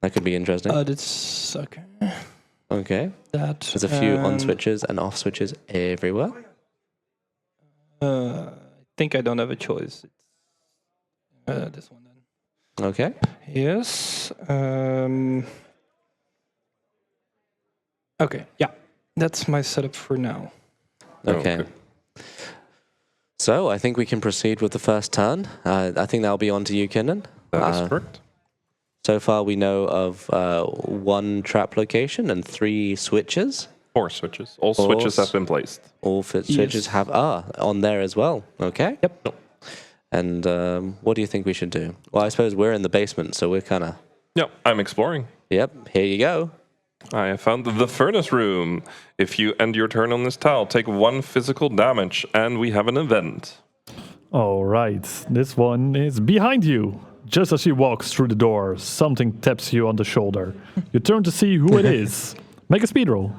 That could be interesting. That's okay. Okay. That There's a few on and, switches and off switches everywhere. I think I don't have a choice. It's, this one then. Okay. Yes. Okay. Yeah. That's my setup for now. Okay. So I think we can proceed with the first turn. I think that'll be on to you, Kinnan. That is correct. So far we know of 1 trap location and 3 switches. 4 switches. All switches have been placed. All switches have on there as well. Okay. Yep. And what do you think we should do? Well, I suppose we're in the basement, so we're kind of... Yeah, I'm exploring. Yep, here you go. I have found the furnace room. If you end your turn on this tile, take 1 physical damage, and we have an event. All right, this one is behind you. Just as you walk through the door, something taps you on the shoulder. You turn to see who it is. Make a speed roll.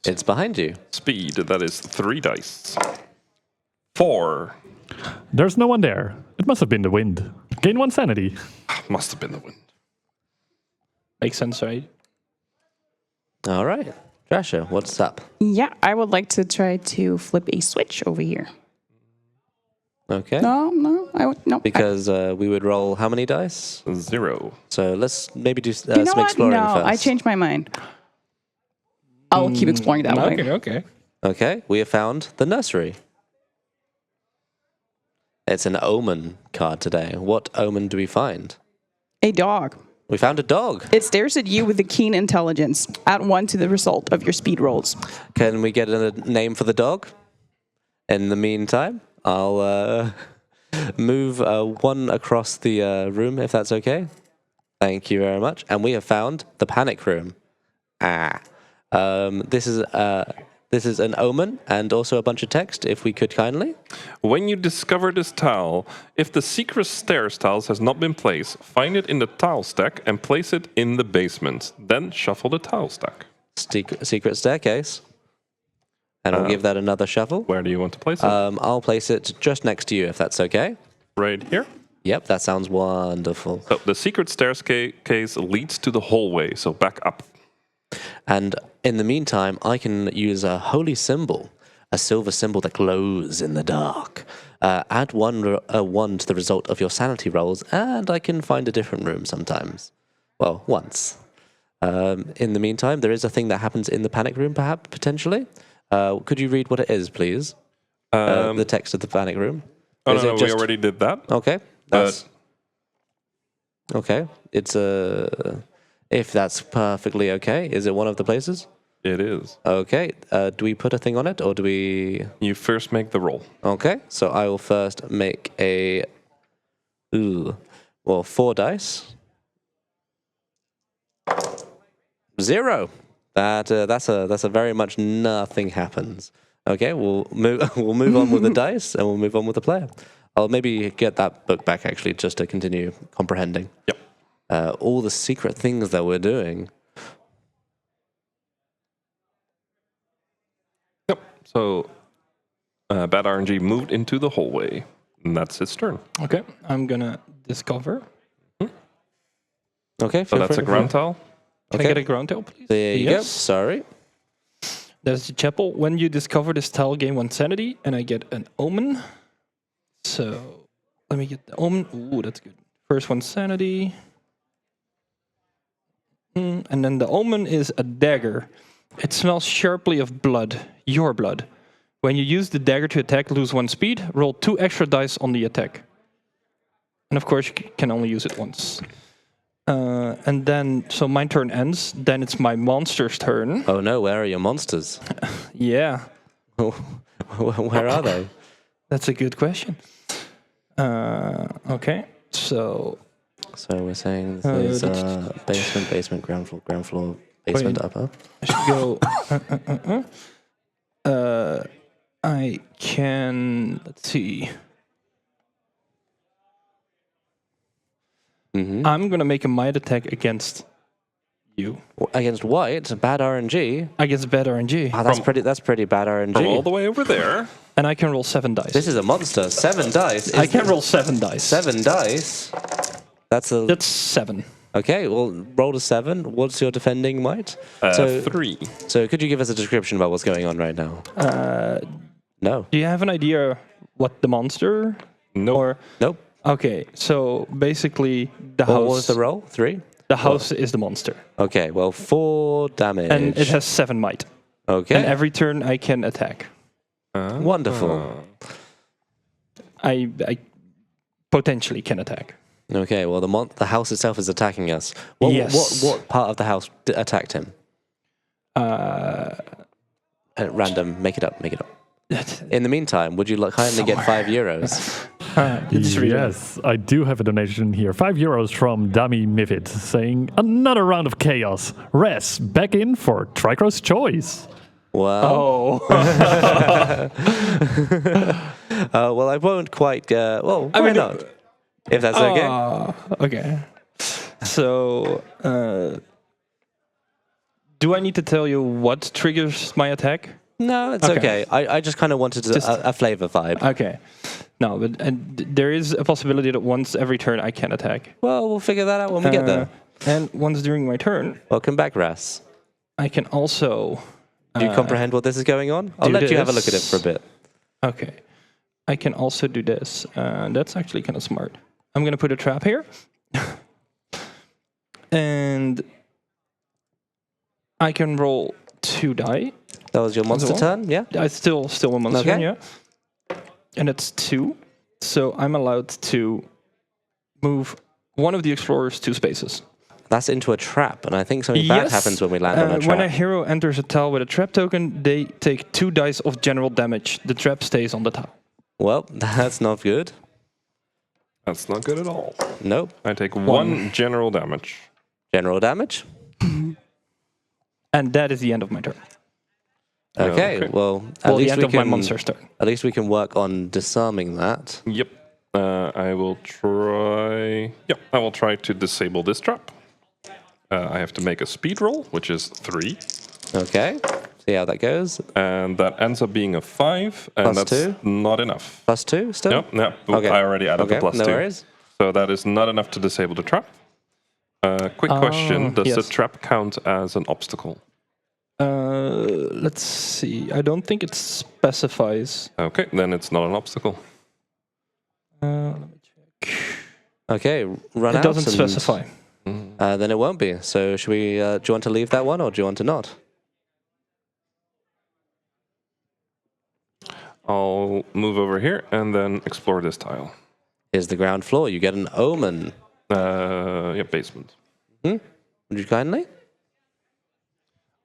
It's behind you. Speed, that is 3 dice. 4. There's no one there. It must have been the wind. Gain 1 sanity. Must have been the wind. Makes sense, right? All right. Thrasher, what's up? Yeah, I would like to try to flip a switch over here. Okay. No. Because we would roll how many dice? 0. So let's maybe do You know some what? exploring No, first. I changed my mind. I'll keep exploring that way. Okay. Okay, we have found the nursery. It's an omen card today. What omen do we find? A dog. We found a dog. It stares at you with a keen intelligence. Add 1 to the result of your speed rolls. Can we get a name for the dog? In the meantime, I'll move 1 across the room, if that's okay. Thank you very much. And we have found the panic room. This is an omen and also a bunch of text, if we could kindly. When you discover this tile, if the secret stairs tiles has not been placed, find it in the tile stack and place it in the basement. Then shuffle the tile stack. Secret staircase. And I'll give that another shuffle. Where do you want to place it? I'll place it just next to you, if that's okay. Right here. Yep, that sounds wonderful. So the secret staircase leads to the hallway, so back up. And in the meantime, I can use a holy symbol, a silver symbol that glows in the dark. Add 1 to the result of your sanity rolls, and I can find a different room sometimes. Well, once. In the meantime, there is a thing that happens in the panic room, perhaps, potentially. Could you read what it is, please? The text of the panic room. Oh, Is no, it we already did that. Okay. That's... Okay. It's if that's perfectly okay, is it one of the places? It is. Okay. Do we put a thing on it, or do we... You first make the roll. Okay. So I will first make a... 4 dice. 0. That's a very much nothing happens. Okay, we'll move on with the dice, and we'll move on with the player. I'll maybe get that book back, actually, just to continue comprehending. Yep. All the secret things that we're doing. Yep. So, Bad RNG moved into the hallway, and that's his turn. Okay. I'm gonna discover. Okay. So that's a ground tile. Can I get a ground tile, please? There you go. Yes. Sorry. There's the chapel. When you discover this tile, gain 1 sanity, and I get an omen. So let me get the omen. Ooh, that's good. First 1 sanity. And then the omen is a dagger. It smells sharply of blood, your blood. When you use the dagger to attack, lose 1 speed. Roll 2 extra dice on the attack. And of course, you can only use it once. And then, so my turn ends. Then it's my monster's turn. Oh no, where are your monsters? Yeah. Where are they? That's a good question. Okay, so... So we're saying this is basement, ground floor, basement, upper. I should go... I can... Let's see. I'm going to make a might attack against you. Against white, bad RNG. Against bad RNG. Ah, that's pretty bad RNG. From all the way over there. And I can roll 7 dice. This is a monster. 7 dice. I can roll 7 dice. 7 dice. That's 7. Okay, well, roll a 7. What's your defending might? 3. So could you give us a description about what's going on right now? No. Do you have an idea what the monster? Nope. Or Nope. okay, so basically the What house. was the roll? 3? The house is the monster, Okay, well, 4 damage. and it has 7 might. Okay. And every turn I can attack. Wonderful. I potentially can attack. Okay, well, the house itself is attacking us. What part of the house attacked him? At random, make it up. In the meantime, would you kindly get €5? Yes, I do have a donation here. €5 from Dami Mivid saying, another round of chaos. Rhass, back in for Tricrow's choice. Well, well, I won't quite. Well, why not? If that's okay. Okay. So, do I need to tell you what triggers my attack? No, it's okay. I just kind of wanted a flavor vibe. Okay. No, but there is a possibility that once every turn I can attack. Well, we'll figure that out when we get there. And once during my turn, Welcome back, Rhass. I can also. Do you comprehend what this is going on? I'll let you have a look at it for a bit. Okay. I can also do this. That's actually kind of smart. I'm going to put a trap here. And I can roll 2 die. That was your monster turn, yeah? I still a monster, Okay. yeah. And it's 2. So I'm allowed to move one of the explorers 2 spaces. That's into a trap, and I think something bad happens when we land on a trap. When a hero enters a tile with a trap token, they take 2 dice of general damage. The trap stays on the tile. Well, that's not good. That's not good at all. Nope. I take 1 general damage. General damage. And that is the end of my turn. Okay, Okay. well, Well, the end of my monster's turn. At least we can work on disarming that. Yep. I will try. Yep. I will try to disable this trap. I have to make a speed roll, which is 3. Okay, see how that goes. And that ends up being a 5, and Plus that's 2? not enough. +2 still? Yep, yep. Okay. I already added the plus no 2. worries. So that is not enough to disable the trap. Quick question, does the yes. trap count as an obstacle? Let's see. I don't think it specifies. Okay, then it's not an obstacle. Let me check. Okay, run It out. doesn't and, specify. Then it won't be. So should we? Do you want to leave that one, or do you want to not? I'll move over here and then explore this tile. Here's the ground floor. You get an omen. Yeah, basement. Would you kindly?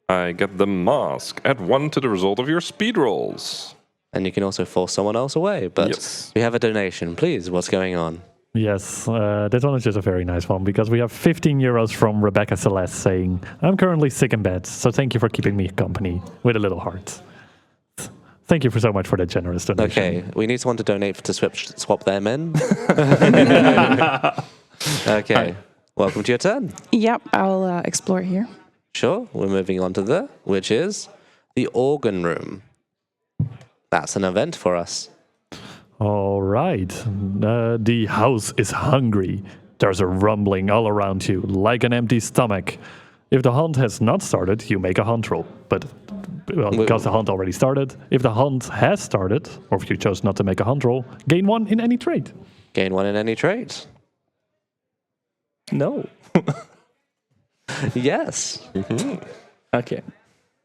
I get the mask. Add 1 to the result of your speed rolls. And you can also force someone else away. But Yes. we have a donation. Please, what's going on? Yes, this one is just a very nice one because we have €15 from Rebecca Celeste saying, I'm currently sick in bed, so thank you for keeping me company with a little heart. Thank you so much for that generous donation. Okay, we need someone to donate to swap them in. Okay, welcome to your turn. Yep, I'll explore here. Sure, we're moving on to which is the organ room. That's an event for us. All right. The house is hungry. There's a rumbling all around you, like an empty stomach. If the hunt has not started, you make a hunt roll. But because the hunt already started, if the hunt has started, or if you chose not to make a hunt roll, gain 1 in any trait. Gain 1 in any trait. No. Yes. Okay.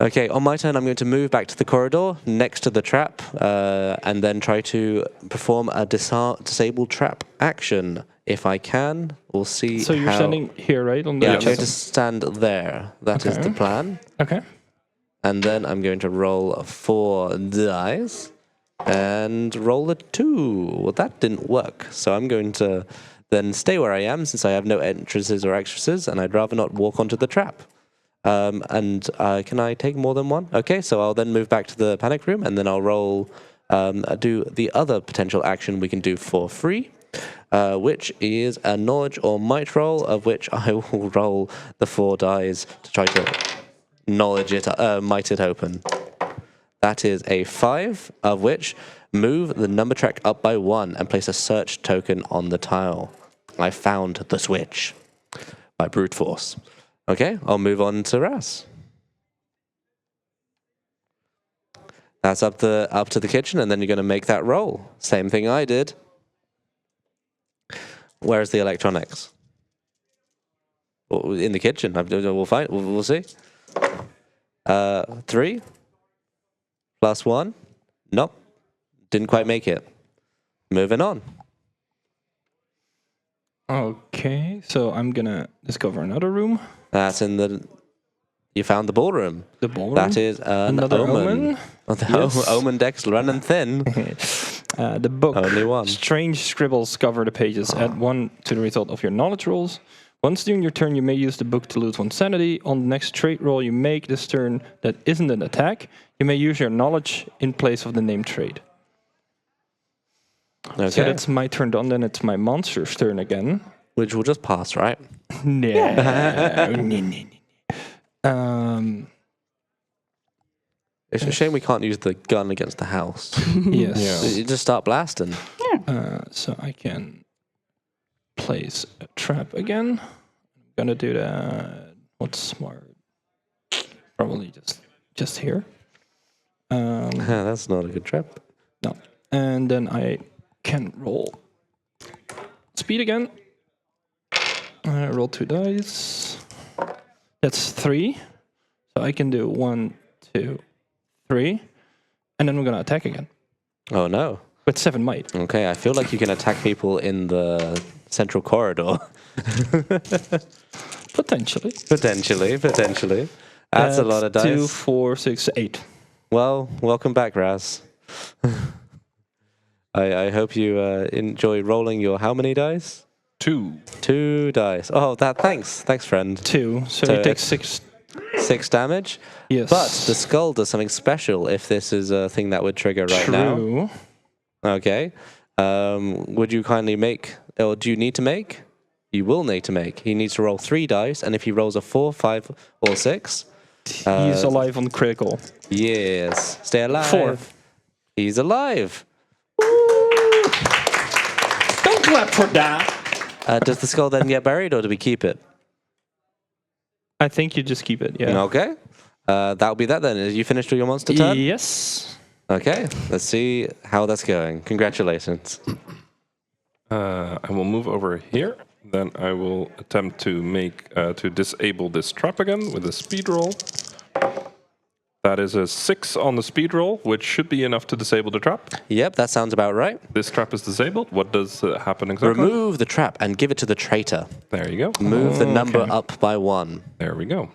Okay, on my turn, I'm going to move back to the corridor next to the trap and then try to perform a disable trap action. If I can, we'll see. So you're standing here, right? On the Yeah, I'm going to stand there. That is the plan. Okay. And then I'm going to roll 4 dice and roll a 2. Well, that didn't work. So I'm going to then stay where I am since I have no entrances or extras, and I'd rather not walk onto the trap. And can I take more than 1? Okay, so I'll then move back to the panic room, and then I'll roll, do the other potential action we can do for free, which is a knowledge or might roll, of which I will roll the 4 dice to try to might it open. That is a 5, of which move the number track up by 1 and place a search token on the tile. I found the switch by brute force. Okay, I'll move on to Rhass. That's up to the kitchen, and then you're going to make that roll. Same thing I did. Where's the electronics? In the kitchen. We'll find. We'll see. 3 plus 1. Nope. Didn't quite make it. Moving on. Okay, so I'm gonna discover another room. That's in the. You found the ballroom. The ballroom. That is Another omen. Oh, the Yes. omen deck's running thin. The book. Only one. Strange scribbles cover the pages. Add 1 to the result of your knowledge rolls. Once during your turn, you may use the book to lose 1 sanity. On the next trait roll you make this turn that isn't an attack, you may use your knowledge in place of the named trait. Okay. So that's my turn done. Then it's my monster's turn again. Which will just pass, right? It's a shame we can't use the gun against the house. Yes. You just start blasting. So I can place a trap again. I'm gonna do that. What's smart? Probably just here. That's not a good trap. No. And then I can roll speed again. Roll 2 dice. That's 3. So I can do 1, 2, 3. And then we're going to attack again. Oh, no. With 7 might. Okay, I feel like you can attack people in the central corridor. Potentially. Potentially. That's a lot of dice. 2, 4, 6, 8. Well, welcome back, Rhass. I hope you enjoy rolling your how many dice? 2. 2 dice. Oh, thanks, friend. 2. So So you take it's- 6. 6 damage. Yes. But the skull does something special if this is a thing that would trigger right now. True. Okay. Would you kindly make, or do you need to make? You will need to make. He needs to roll 3 dice, and if he rolls a 4, 5, or 6, He's alive on critical. yes, stay alive. 4. He's alive. Don't clap for that. Does the skull then get buried, or do we keep it? I think you just keep it, yeah. Okay. That'll be that then. Are you finished with your monster turn? Yes. Okay. Let's see how that's going. Congratulations. I will move over here. Then I will attempt to make to disable this trap again with a speed roll. That is a 6 on the speed roll, which should be enough to disable the trap. Yep, that sounds about right. This trap is disabled. What does happen exactly? Remove the trap and give it to the traitor. There you go. Move the number up by 1. There we go.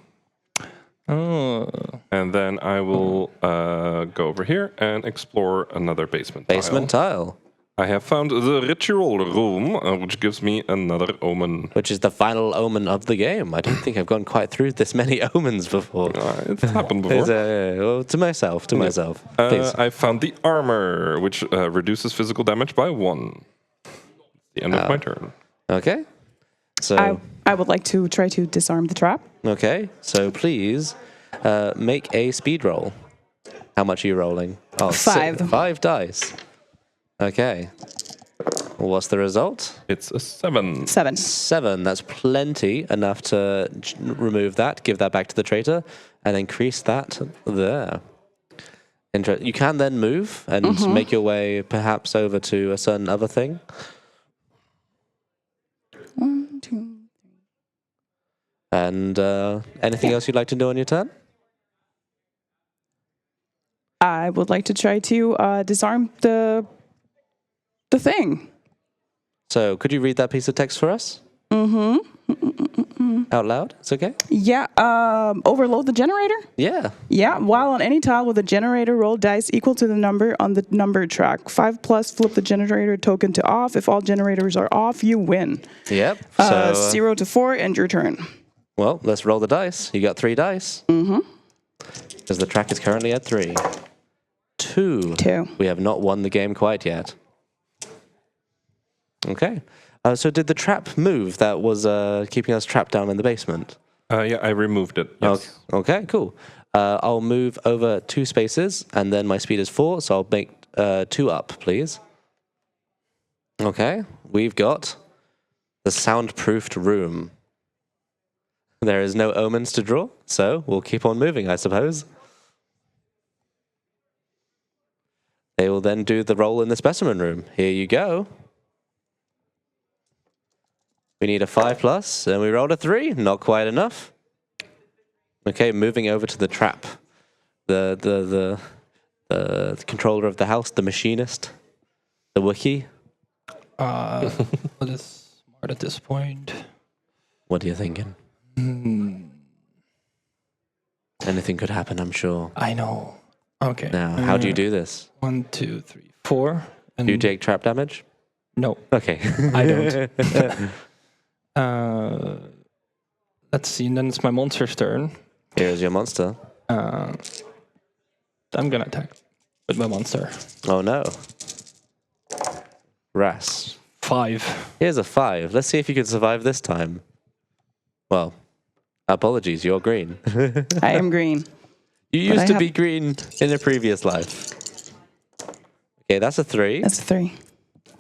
Oh. And then I will go over here and explore another basement Basement tile. tile, I have found the ritual room, which gives me another omen. which is the final omen of the game. I don't think I've gone quite through this many omens before. It's happened before. Well, to myself. Please. I found the armor, which reduces physical damage by 1. The end of my turn. Okay. So, I would like to try to disarm the trap. okay. So please make a speed roll. How much are you rolling? Oh, 5. 5 dice. Okay. What's the result? It's a 7. 7. 7. That's plenty enough to remove that, give that back to the traitor, and increase that there. You can then move and make your way perhaps over to a certain other thing. 1, 2. And anything else you'd like to do on your turn? I would like to try to disarm the thing. So could you read that piece of text for us? Out loud? It's okay? Yeah, overload the generator? Yeah. Yeah, while on any tile with a generator, roll dice equal to the number on the number track. 5 plus, flip the generator token to off. If all generators are off, you win. Yep. So, 0 to 4, end your turn. well, let's roll the dice. You got 3 dice. Because the track is currently at 3. 2. 2. We have not won the game quite yet. Okay. So did the trap move that was keeping us trapped down in the basement? Yeah, I removed it. Yes. Okay, cool. I'll move over 2 spaces, and then my speed is 4, so I'll make 2 up, please. Okay, we've got the soundproofed room. There is no omens to draw, so we'll keep on moving, I suppose. They will then do the roll in the specimen room. Here you go. We need a 5+, and we rolled a 3. Not quite enough. Okay, moving over to the trap. The controller of the house, the machinist, the Wookiee. What is smart at this point? What are you thinking? Anything could happen, I'm sure. I know. Okay. Now, how do you do this? 1, 2, 3, 4. And Do you take trap damage? No, Okay. I don't. Let's see. And then it's my monster's turn. Here's your monster. I'm gonna attack with my monster. Oh no. Rhass. 5. Here's a 5. Let's see if you can survive this time. Well, apologies, you're green. I am green. You But I used to have- be green in a previous life. Okay, that's a 3. That's a 3. So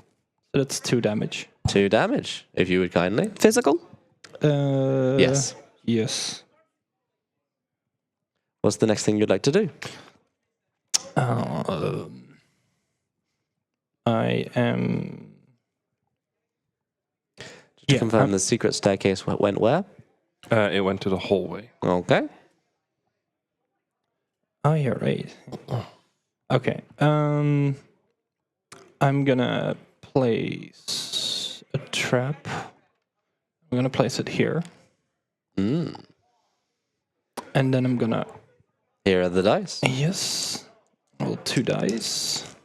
that's 2 damage. 2 damage, if you would kindly. Physical? Yes. Yes. What's the next thing you'd like to do? I am. Just to confirm, the secret staircase went where? It went to the hallway. Okay. Oh, you're right. Okay. I'm gonna place a trap. I'm gonna place it here, Mm. and then I'm gonna Here are the dice. roll 2 dice.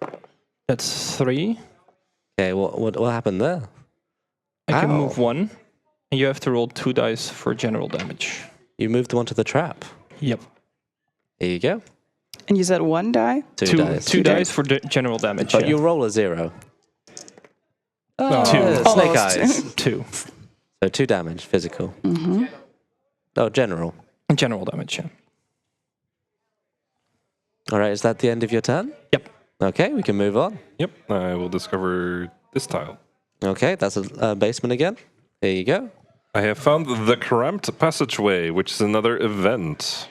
That's 3. Okay, what happened there? I can Ow. move 1, and you have to roll 2 dice for general damage. You moved one to the trap. Yep. Here you go. And you said 1 die? 2 dice. 2 dice for general damage. But yeah. you roll a 0. Two. Snake Almost. eyes. 2 So 2 damage, physical. Mm-hmm. Oh, general. general damage. Yeah. All right, is that the end of your turn? Yep. Okay, we can move on. Yep, I will discover this tile. Okay, that's a basement again. There you go. I have found the cramped passageway, which is another event.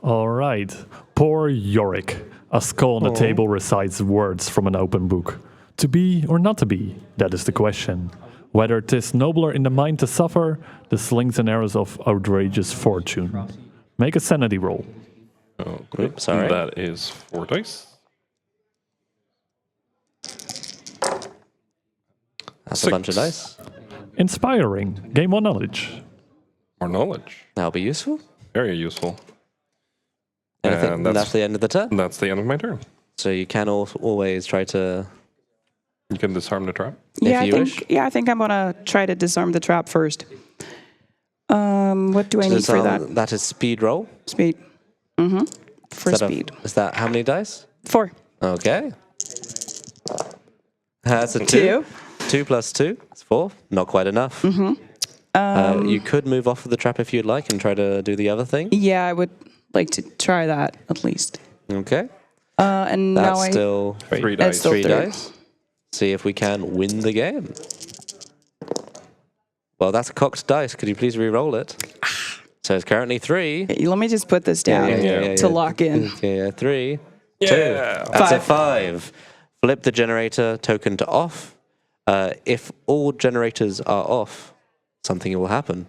All right. Poor Yorick. A skull on the table recites words from an open book. To be or not to be, that is the question. Whether 'tis nobler in the mind to suffer the slings and arrows of outrageous fortune. Make a sanity roll. Okay. Oops, sorry. That is 4 dice. That's a bunch of dice. Inspiring. Gain 1 knowledge. More knowledge. That'll be useful. Very useful. Anything, And that's the end of the turn. That's the end of my turn. So you can always try to... You can disarm the trap. Yeah, you wish. I think I'm gonna try to disarm the trap first. What do I need for that? That is speed roll. Speed. Mm-hmm. For Is that speed. Is that how many dice? 4. Okay. That's a 2. 2 plus 2 is 4. Not quite enough. Mm-hmm. You could move off of the trap if you'd like and try to do the other thing. Yeah, I would like to try that at least. Okay. And That's now still 3 It's dice. still 3 3. dice. See if we can win the game. Well, that's a cocked dice. Could you please re-roll it? So it's currently 3. Let me just put this down to lock in. Yeah, 3. Yeah. 2. That's a 5. 5. Flip the generator token to off. If all generators are off, something will happen.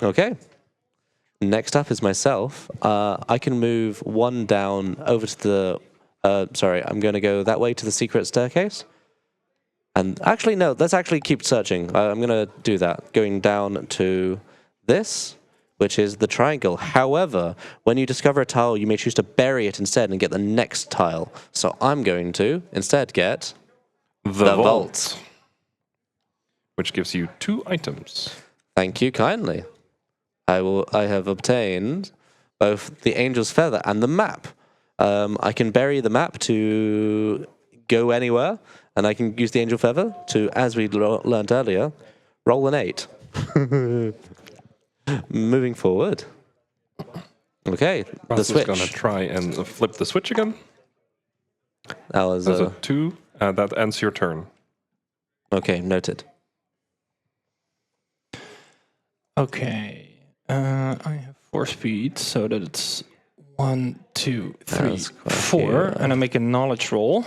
Okay. Next up is myself. I can move 1 down over to the... sorry, I'm going to go that way to the secret staircase. And actually, no, let's actually keep searching. I'm going to do that. Going down to this, which is the triangle. However, when you discover a tile, you may choose to bury it instead and get the next tile. So I'm going to instead get The vault. vault. Which gives you 2 items. Thank you kindly. I have obtained both the Angel's Feather and the map. I can bury the map to go anywhere, and I can use the Angel Feather to, as we learned earlier, roll an 8. Moving forward. Okay, the Rhass is switch. going to try and flip the switch again. That was There's a 2. That ends your turn. okay. Noted. Okay. I have 4 speed, so that it's 1, 2, 3, That's quite 4, good. and I make a knowledge roll.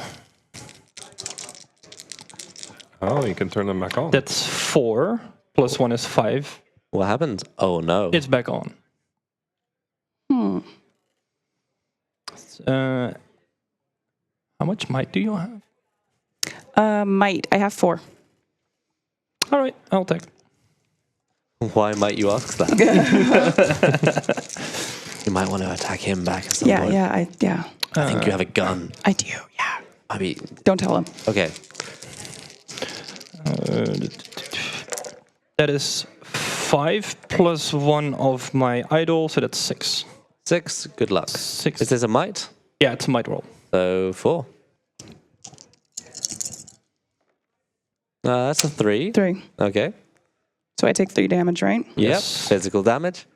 Oh, you can turn them back on. That's 4 plus 1 is 5. What happened? Oh no. It's back on. How much might do you have? Might. I have 4. All right, I'll take. Why might you ask that? You might want to attack him back at some Yeah, point. yeah, I think you have a gun. I do. Yeah. I mean, Don't tell him. okay. That is 5 plus 1 of my idol, so that's 6. 6. Good luck. 6. Is this a might? Yeah, it's a might roll. So 4. That's a 3. 3. Okay. So I take 3 damage, right? Yes. Yep. Physical damage.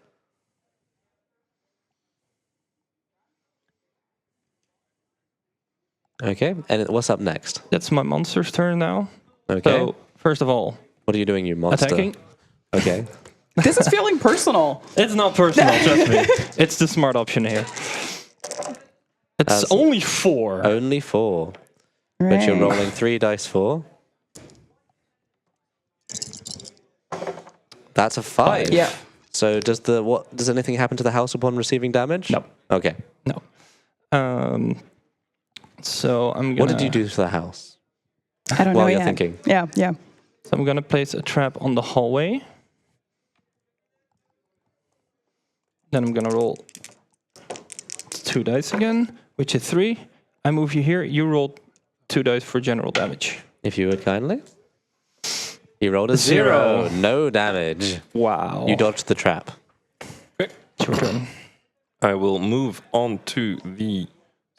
Okay. And what's up next? That's my monster's turn now. Okay. So, first of all, What are you doing, you monster? attacking. Okay. This is feeling personal. It's not personal, trust me. It's the smart option here. It's That's- only 4. Only 4. But you're rolling 3 dice 4. That's a 5. Yeah. So does anything happen to the house upon receiving damage? No. Okay. No. So I'm gonna. What did you do to the house? I don't know While you're yet. thinking. Yeah, yeah. So I'm gonna place a trap on the hallway. Then I'm gonna roll 2 dice again, which is 3. I move you here. You roll 2 dice for general damage. If you would kindly. You rolled a 0. 0. No damage. Wow. You dodged the trap. Okay. It's your turn. I will move on to the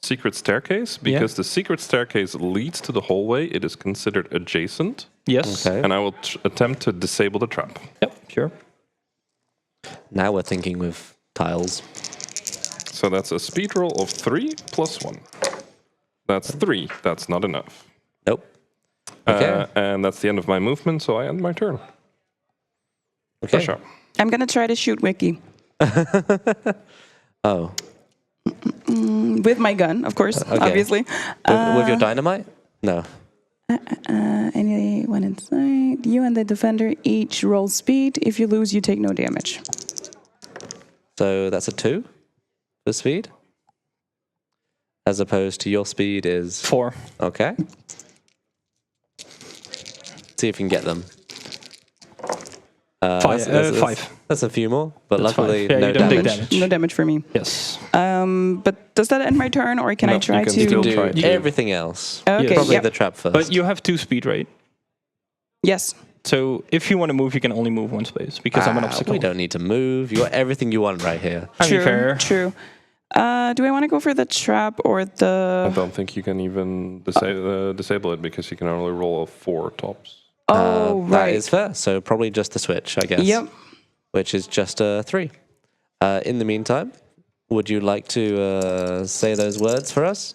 secret staircase because the secret staircase leads to the hallway. It is considered adjacent, Yes. Okay. and I will attempt to disable the trap. Yep. Sure. Now we're thinking with tiles. So that's a speed roll of 3 plus 1. That's 3. That's not enough. Nope. Okay. And that's the end of my movement, so I end my turn. Okay. Sasha. I'm going to try to shoot Wiki. Oh. With my gun, of course, obviously. With your dynamite? No. Anyone inside. You and the defender each roll speed. If you lose, you take no damage. So that's a 2 for speed? As opposed to your speed is... 4. Okay. See if you can get them. 5. That's a few more, but That's luckily 5. Yeah, no you don't take damage. damage. No damage for me. Yes. But does that end my turn, or can I No, try you can to... still Do try to. everything else. Okay, Yes. Probably yep. the trap first. But you have 2 speed, right? Yes. So if you want to move, you can only move 1 space because I'm an obstacle. We don't need to move. You got everything you want right here. I mean, True, fair. true. Do I want to go for the trap or I the... don't think you can even disable it because you can only roll a 4 tops. Oh, That right. is fair. So probably just the switch, I guess. Yep. Which is just a 3. In the meantime, would you like to say those words for us?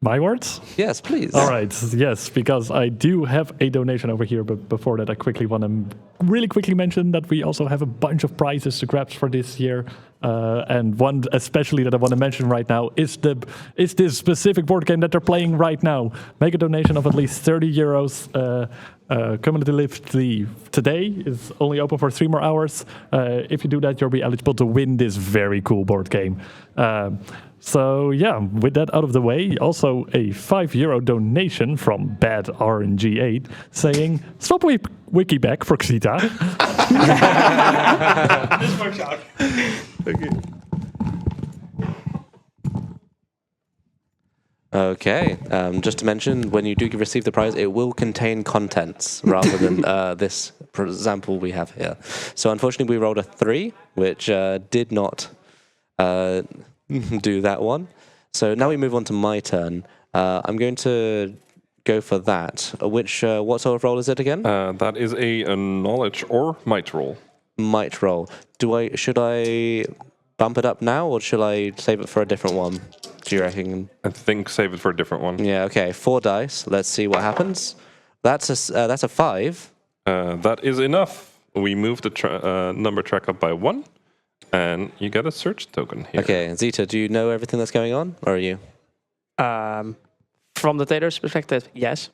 My words? Yes, please. All right, yes, because I do have a donation over here, but before that, I quickly want to really quickly mention that we also have a bunch of prizes to grab for this year. And one especially that I want to mention right now is this specific board game that they're playing right now. Make a donation of at least 30 euros. Cumulatively today is only open for 3 more hours. If you do that, you'll be eligible to win this very cool board game. So yeah, with that out of the way, also a €5 donation from Bad RNG8 saying, "Stop wiki back for Xita." This works out. Okay. Just to mention, when you do receive the prize, it will contain contents rather than this, for example, we have here. So unfortunately, we rolled a 3, which did not do that one. So now we move on to my turn. I'm going to go for that. Which what sort of roll is it again? That is a knowledge or might roll. Might roll. Should I bump it up now, or should I save it for a different one? Do you reckon? I think save it for a different one. Yeah. Okay. 4 dice. Let's see what happens. That's a 5. That is enough. We move the number track up by 1, and you get a search token here. Okay, Xita, do you know everything that's going on, or are you? From the trader's perspective, yes.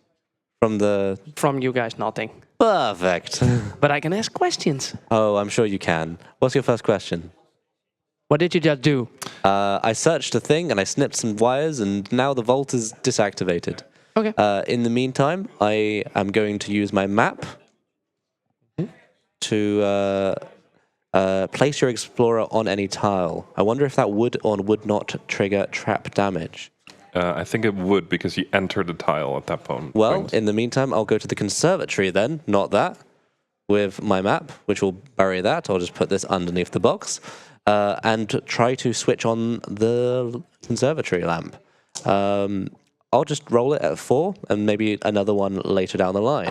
From you guys, nothing. Perfect. But I can ask questions. Oh, I'm sure you can. What's your first question? What did you just do? I searched a thing and I snipped some wires, and now the vault is disactivated. Okay. In the meantime, I am going to use my map to place your explorer on any tile. I wonder if that would or would not trigger trap damage. I think it would, because you enter the tile at that point. Well, in the meantime, I'll go to the conservatory then, not that, with my map, which will bury that. I'll just put this underneath the box, and try to switch on the conservatory lamp. I'll just roll it at 4, and maybe another one later down the line.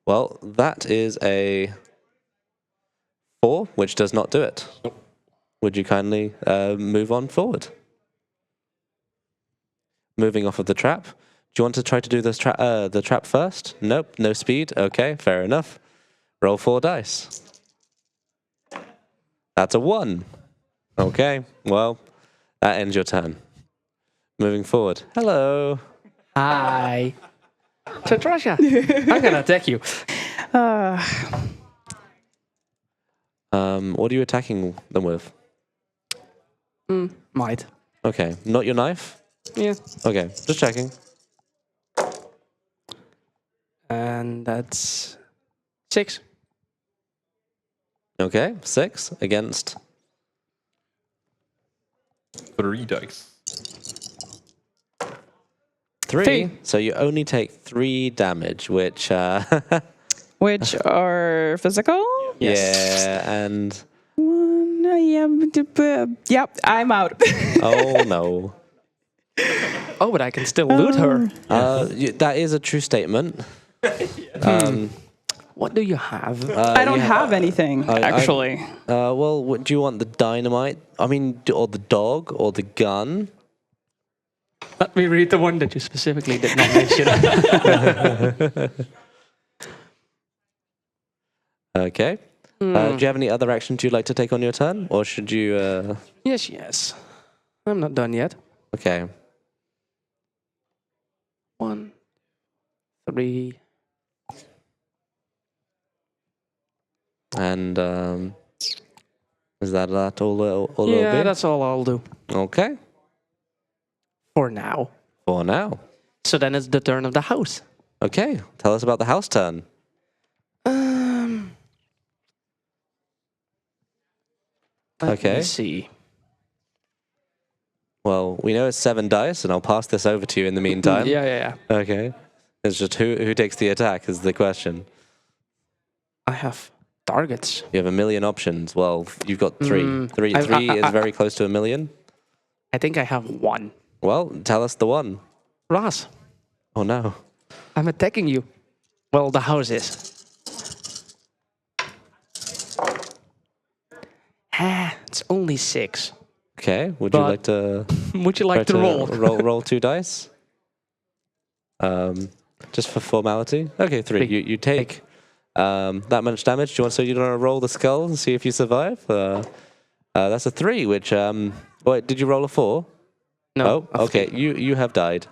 Well, that is a 4, which does not do it. Would you kindly move on forward? Moving off of the trap. Do you want to try to do this the trap first? Nope, no speed. Okay, fair enough. Roll 4 dice. That's a 1. Okay, well, that ends your turn. Moving forward. Hello. Hi. Tatrasha, I'm gonna attack you. What are you attacking them with? Might. Okay, not your knife? Yeah. Okay, just checking. And that's 6. Okay, 6 against 3 dice. 3. So you only take 3 damage, which Which are physical? yeah, and Yep, I'm out. oh no. Oh, but I can still loot her. That is a true statement. What do you have? I don't have anything, actually. Well, do you want the dynamite? I mean, or the dog, or the gun? Let me read the one that you specifically did not mention. Okay. Do you have any other actions you'd like to take on your turn, or should you? Yes. I'm not done yet. Okay. 1, 3. And is that all? Yeah, bit? that's all I'll do Okay. for now. For now. So then it's the turn of the house. Okay. Tell us about the house turn. Let Okay. me see. Well, we know it's 7 dice, and I'll pass this over to you in the meantime. Yeah. Okay. It's just who takes the attack is the question. I have targets. You have a million options. Well, you've got 3. Three is very close to a million. I think I have 1. Well, tell us the one. Rhass, Oh no. I'm attacking you. Well, the house is. It's only 6. Okay. Would you But- like to Would you like try to roll? roll 2 dice? Just for formality. Okay, 3. Three. You take that much damage. Do you want to roll the skull and see if you survive? That's a 3. Which wait, did you roll a 4? No. Oh, okay. You have died.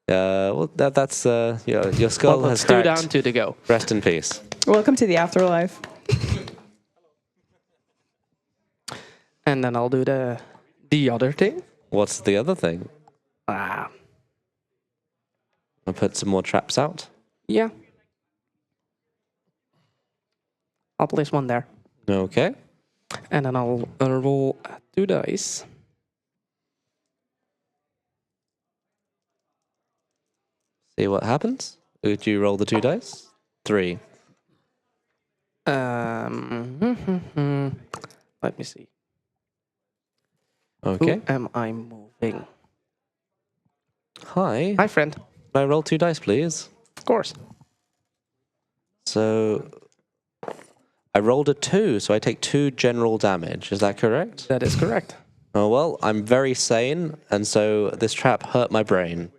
Well, that's your skull Well, has it's 2 cracked. down, 2 to go. Rest in peace. Welcome to the afterlife. And then I'll do the other thing. What's the other thing? Ah, I'll put some more traps out. yeah. I'll place 1 there. Okay. And then I'll roll 2 dice. See what happens. Would you roll the 2 dice? 3. Let me see. Okay. Who am I moving? Hi. Hi, friend. Can I roll 2 dice, please? Of course. So I rolled a 2, so I take 2 general damage. Is that correct? That is correct. Oh, well, I'm very sane, and so this trap hurt my brain.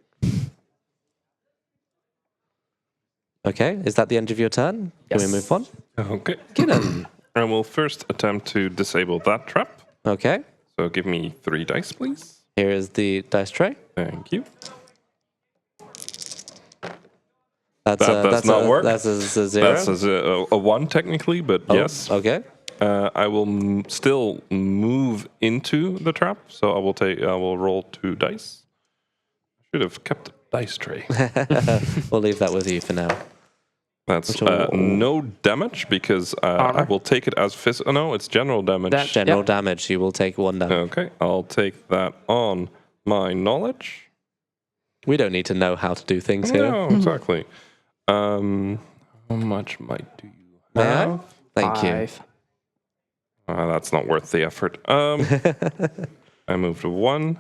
Okay, is that the end of your turn? Can we Yes. move on? Okay. Kinnan. I will first attempt to disable that trap. Okay, So give me 3 dice, please. here is the dice tray. Thank you. That's That does not work. That's a 0. That's a 1 technically, but Oh, yes. Okay. I will still move into the trap, so I will roll 2 dice. Should have kept the dice tray. We'll leave that with you for now. That's Which no damage because I Armor? will take it as physical. No, it's general damage. That- General Yep. damage, you will take 1 damage. Okay, I'll take that on my knowledge. We don't need to know how to do things here. No, exactly. How much might do you May I? have? Thank you. 5. That's not worth the effort. I moved 1,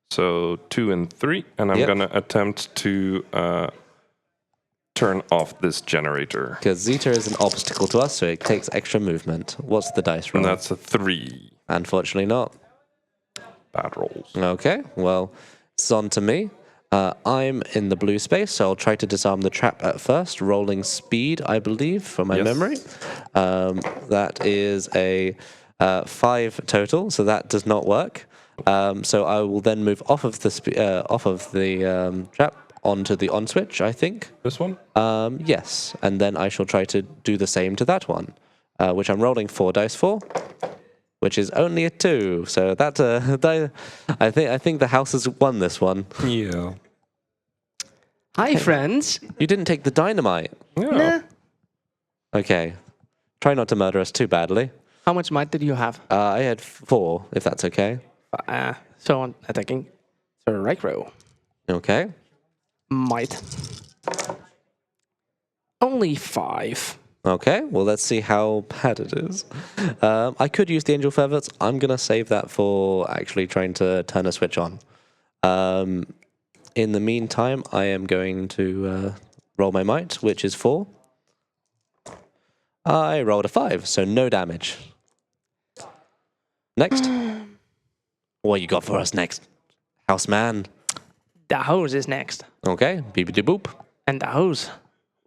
so 2 and 3, and I'm Yep. gonna attempt to turn off this generator. Because Xita is an obstacle to us, so it takes extra movement. What's the dice roll? And that's a 3. Unfortunately not. Bad rolls. Okay, well, it's on to me. I'm in the blue space, so I'll try to disarm the trap at first. Rolling speed, I believe, from my Yes. memory. That is a 5 total, so that does not work. So I will then move off of the trap onto the on switch, I think. This one? Yes, and then I shall try to do the same to that one, which I'm rolling 4 dice for, which is only a 2. So that I think the house has won this one. Yeah. Hi, friends. You didn't take the dynamite. Yeah. Okay, try not to murder us too badly. How much might did you have? I had 4, if that's okay. So on attacking. So right row. Okay. Might. Only 5. Okay, well, let's see how bad it is. I could use the Angel Feathers. I'm going to save that for actually trying to turn a switch on. In the meantime, I am going to roll my might, which is 4. I rolled a 5, so no damage. Next. What you got for us next? Houseman. The hose is next. Okay, beepity boop. And the hose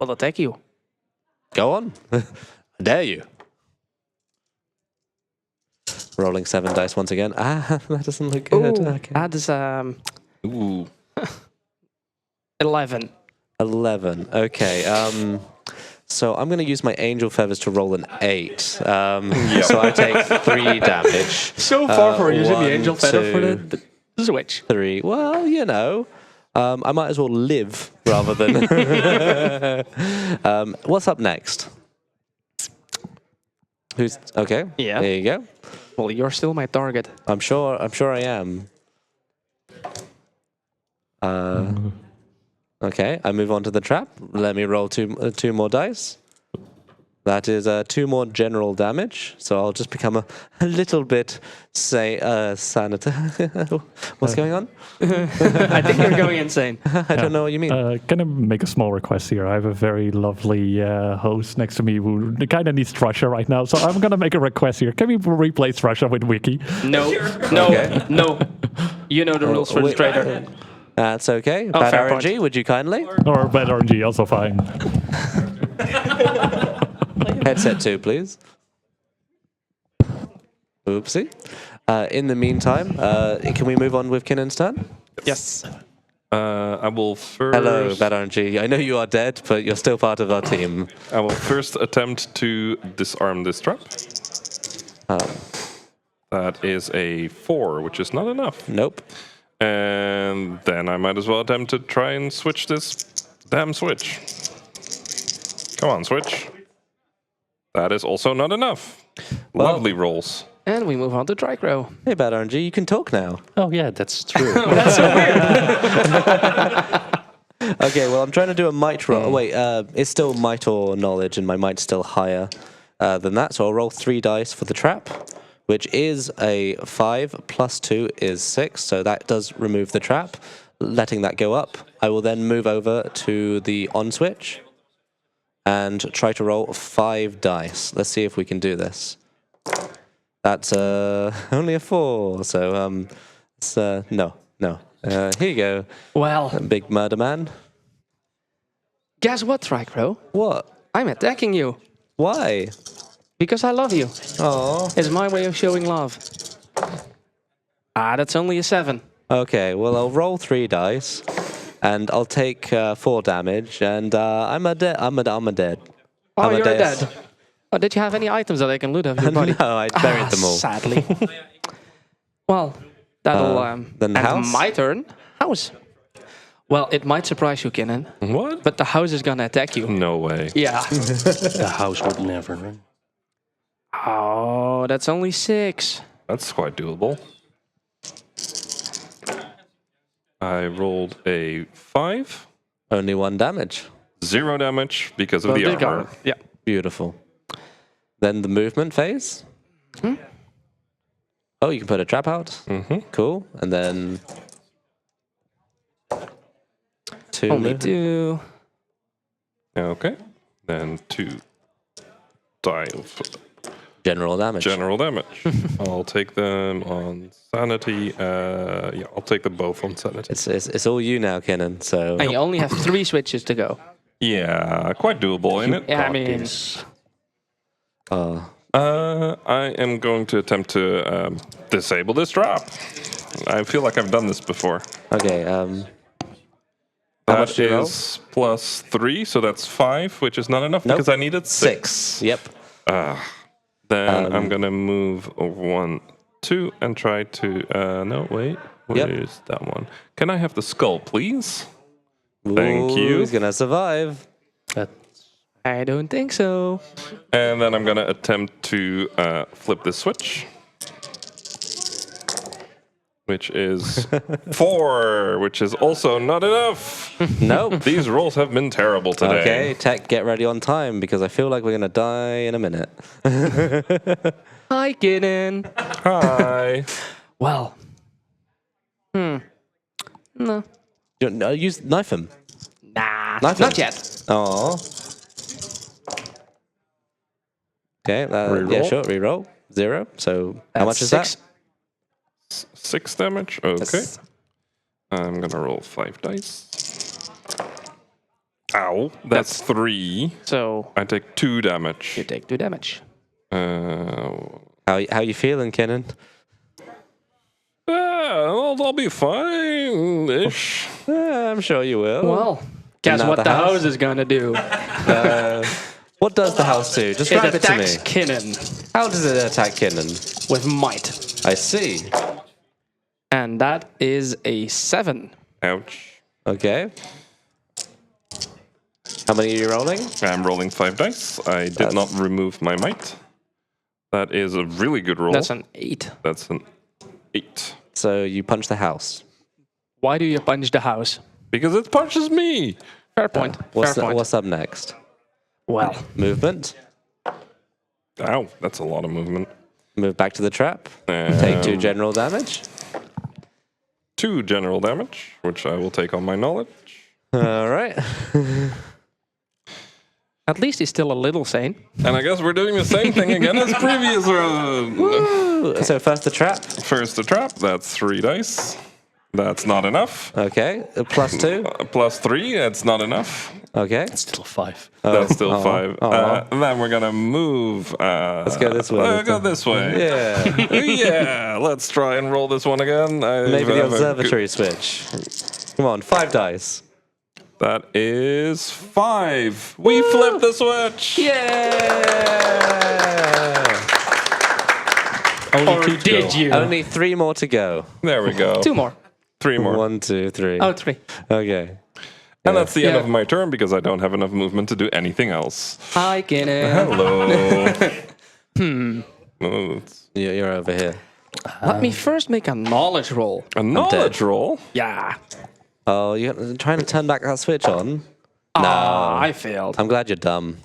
will attack you. Go on. I dare you. Rolling 7 dice once again. That doesn't look good. Ooh, Okay. that is Ooh. 11. 11. Okay. So I'm going to use my angel feathers to roll an 8. So I take 3 damage. So far for using the 1, angel feather for 2, the switch. 3. Well, you know, I might as well live rather than. What's up next? Who's okay? Yeah. There you go. Well, you're still my target. I'm sure I am. Okay, I move on to the trap. Let me roll 2 more dice. That is 2 more general damage, so I'll just become a little bit, sanitary. What's going on? I think you're going insane. I don't know what you mean. Can I make a small request here? I have a very lovely host next to me who kind of needs Thrasher right now, so I'm going to make a request here. Can we replace Thrasher with Wiki? No, Okay. no. You know the rules for the trader. That's okay. Oh, Bad fair RNG, point. would you kindly? Or bad RNG, also fine. Headset 2, please. Oopsie. In the meantime, can we move on with Kinnan's turn? Yes. I will first. Hello, Bad RNG. I know you are dead, but you're still part of our team. I will first attempt to disarm this trap. That is a 4, which is not enough. Nope. And then I might as well attempt to try and switch this damn switch. Come on, switch. That is also not enough. Well- Lovely rolls. And we move on to tricrow. Hey, Bad RNG, you can talk now. Oh yeah, that's true. Okay, well, I'm trying to do a might roll. Wait, it's still might or knowledge, and my might's still higher than that. So I'll roll 3 dice for the trap, which is a 5 plus 2 is 6. So that does remove the trap. letting that go up. I will then move over to the on switch and try to roll 5 dice. Let's see if we can do this. That's only a 4, so it's no. Here you go, Well, big murder man. guess what, Tricrow? What? I'm attacking you Why? because I love you. Oh. It's my way of showing love. That's only a 7. Okay, well, I'll roll 3 dice, and I'll take 4 damage, and I'm a dead. Oh, I'm you're dead. dead. Oh, did you have any items that I can loot of your body? No, I buried them all. Sadly. Well, that'll then the and house? my turn. House. Well, it might surprise you, Kinnan, What? but the house is gonna attack you. No way. Yeah. The house would never. Oh, that's only 6. That's quite doable. I rolled a 5. Only 1 damage. 0 damage because of Well, the big armor. armor. Yeah. Beautiful. Then the movement phase. Oh, you can put a trap out. Cool. And then 2. Only 2. Okay. Then 2 die of General damage. general damage. I'll take them on sanity. Yeah, I'll take them both on sanity. It's all you now, Kinnan. So And you only have 3 switches to go. Yeah, quite doable, ain't it? Yeah, I mean, I am going to attempt to disable this trap. I feel like I've done this before. okay. How That much do you roll? is plus 3, so that's 5, which is not enough Nope. because I needed 6. 6. Yep. Then I'm gonna move 1, 2, and try to. No, wait. Where's that one? Can I have the skull, please? Thank Ooh, you. He's gonna survive. I don't think so. And then I'm gonna attempt to flip the switch, which is 4, which is also not enough. Nope. These rolls have been terrible today. Okay, Tech, get ready on time because I feel like we're gonna die in a minute. Hi, Kinnan. Hi. Well. No. No, use knife him. Nah. Knife Not him. yet. Oh. Okay. Yeah, Reroll. sure. Reroll 0. So how much is 6. that? 6 damage. Okay. That's- I'm gonna roll 5 dice. Ow. That's 3. So I take 2 damage. you take 2 damage. How you feeling, Kinnan? I'll be fine-ish. I'm sure you will. Well, guess now what the the house. house is gonna do? What does the house do? Describe It it to me. attacks Kinnan How does it attack Kinnan? with might. I see. And that is a 7. Ouch. Okay. How many are you rolling? I'm rolling 5 dice. I did not remove my might. That is a really good roll. That's an 8. That's an 8. So you punch the house. Why do you punch the house? Because it punches me. Fair point. What's, Fair point. what's up next? Well, Movement. Ow, that's a lot of movement. Move back to the trap. Take 2 general damage. 2 general damage, which I will take on my knowledge. All right. at least he's still a little sane. And I guess we're doing the same thing again as previous round. So first the trap. First the trap, that's 3 dice. That's not enough. Okay. Plus 2. Plus 3, that's not enough. Okay. Still 5. That's still Oh, 5. oh. And then we're gonna move. Let's go this way. Let's go this way. Yeah. Yeah, let's try and roll this one again. Maybe the observatory switch. Come on, 5 dice. That is 5. We flipped the switch. Only 2 did you? Only 3 more to go. There we go. 2 more. 3 more. 1, 2, 3. Oh, 3. Okay. And that's the end Yeah. of my turn because I don't have enough movement to do anything else. Hi, Kinnan. Hello. Oh, it's You're over here. Let me first make a knowledge roll. a knowledge roll. Yeah. Oh, you're trying to turn back that switch on? Ah, I failed. I'm glad you're dumb.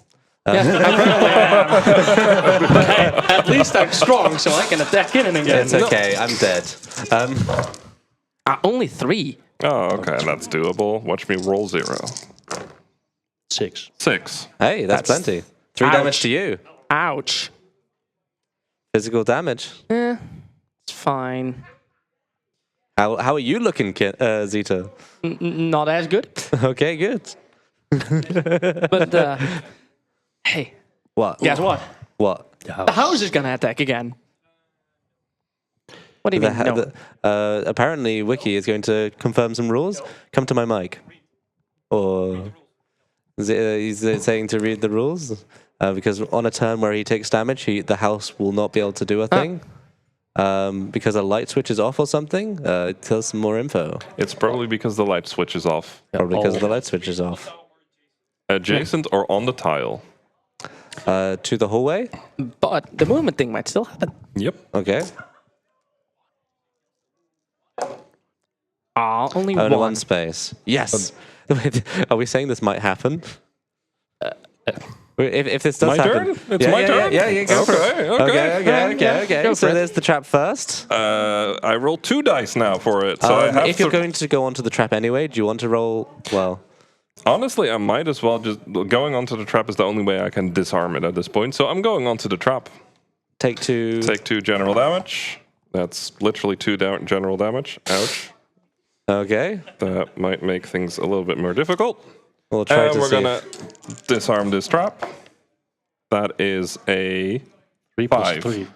Yeah, I really am. But at least I'm strong, so I can attack Kinnan again. It's okay, I'm dead. Only 3. Oh, okay, that's doable. Watch me roll 0. 6. 6. Hey, that's plenty. 3 damage to you. Ouch. Physical damage. It's fine. How are you looking, Xita? Not as good. Okay, good. But, hey, What? guess what? What? The house is gonna attack again. What do you mean? No. Apparently, Wiki is going to confirm some rules. Come to my mic. Or he's saying to read the rules. Because on a turn where he takes damage, the house will not be able to do a thing. Because a light switch is off or something. Tell us some more info. It's probably because the light switch is off. Probably because the light switch is off. Adjacent or on the tile? To the hallway? But the movement thing might still happen. Yep. Okay. Only Only one. one space. Yes. Wait, are we saying this might happen? If this does My happen, turn? It's my turn? Yeah, go for it. Okay. Okay. Go So for it. there's the trap first. I roll 2 dice now for it. So I have If you're going to go onto the trap anyway, do you want to roll? Well, Honestly, I might as well just... Going onto the trap is the only way I can disarm it at this point. So I'm going onto the trap. take 2. Take 2 general damage. That's literally 2 general damage. Ouch. Okay. That might make things a little bit more difficult. We'll try And to we're see. going to disarm this trap. That is a 3 plus 5. 3.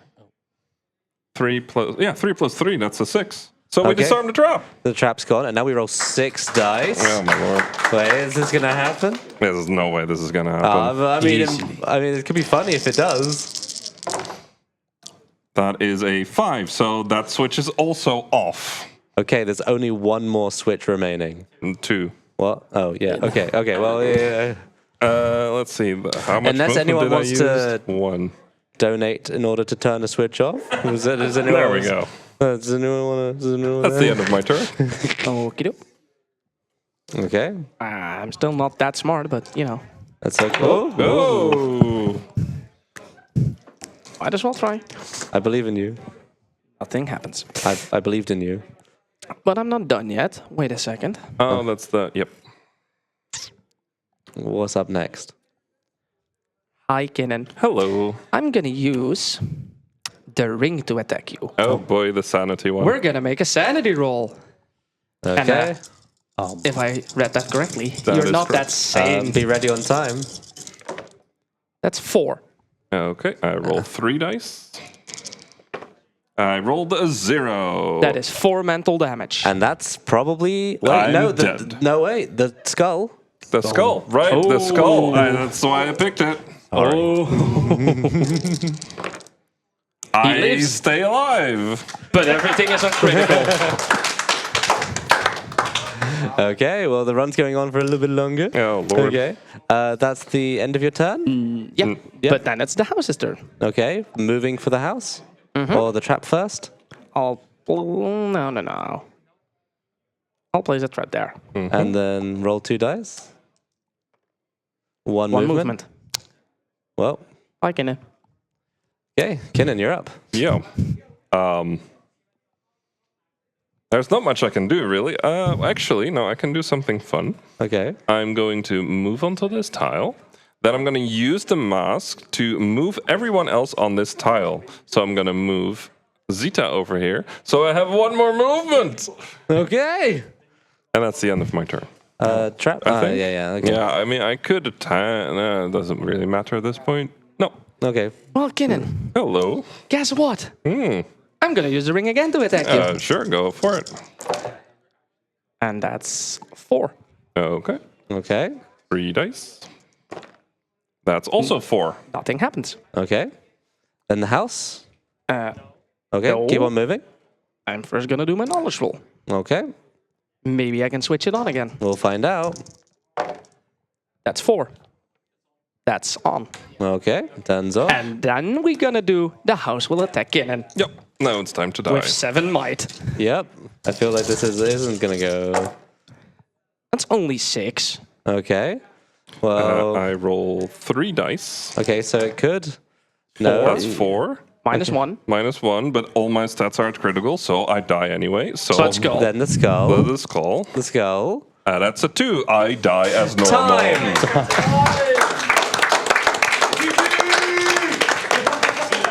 3 plus 3, that's a 6. So we Okay. disarm the trap. The trap's gone, and now we roll 6 dice. Oh my lord. Wait, is this gonna happen? There's no way this is gonna happen. I mean, Easily. it could be funny if it does. That is a 5, so that switch is also off. Okay, there's only one more switch remaining. And 2. What? Oh, yeah. Okay. Well, yeah. Let's see. How much Unless movement anyone did I wants use? to- 1. Donate in order to turn a switch off. Does anyone There we go. Does anyone want to? That's the end of my turn. Okie doke. Okay, I'm still not that smart, but you know, that's okay. Oh, might as well try. I believe in you. Nothing happens. I believed in you. But I'm not done yet. Wait a second. Oh, that's the... Yep. What's up next? Hi, Kinnan. Hello. I'm gonna use the ring to attack you. Oh boy, the sanity one. We're gonna make a sanity roll. Okay. If I read that correctly, That you're is not correct. that sane. Be ready on time. That's 4. Okay, I roll 3 dice. I rolled a 0. That is 4 mental damage. And that's probably wait. I'm no, dead. no, wait. The skull. The skull, right? The skull. That's why I picked it. Oh, I lives. stay alive. but everything is uncritical. Okay. Well, the run's going on for a little bit longer. Oh lord. Okay. That's the end of your turn. Yeah, Yep. but then it's the house's turn. Okay. Moving for the house or the trap first, No. I'll place it right there. and then roll 2 dice. One One movement. movement. Well. Hi, Kinnan. Okay, Kinnan, you're up. Yeah. There's not much I can do really. Actually, no, I can do something fun. Okay. I'm going to move onto this tile. Then I'm going to use the mask to move everyone else on this tile. So I'm going to move Xita over here. So I have 1 more movement. Okay. And that's the end of my turn. Trap. I think. Yeah. Okay. Yeah, I mean, I could attack. No, it doesn't really matter at this point. No. Okay. Well, Kinnan, Hello. guess what? I'm gonna use the ring again to attack you. Sure, go for it. And that's 4. Okay. Okay. 3 dice. That's also 4. Nothing happens. Okay. Then the house. Uh, Okay. No. Keep on moving. I'm first gonna do my knowledge roll. Okay. Maybe I can switch it on again. We'll find out. That's 4. That's on. Okay. Turns off. And then we're gonna do the house will attack Kinnan Yep. Now it's time to die. with 7 might. Yep. I feel like this isn't gonna go. That's only 6. Okay. Well. I roll 3 dice. Okay. So it could. No. That's 4. -1. -1, but all my stats are at critical, so I die anyway. So So let's go. Then the skull. The skull. The skull. That's a 2. I die as normal. Time!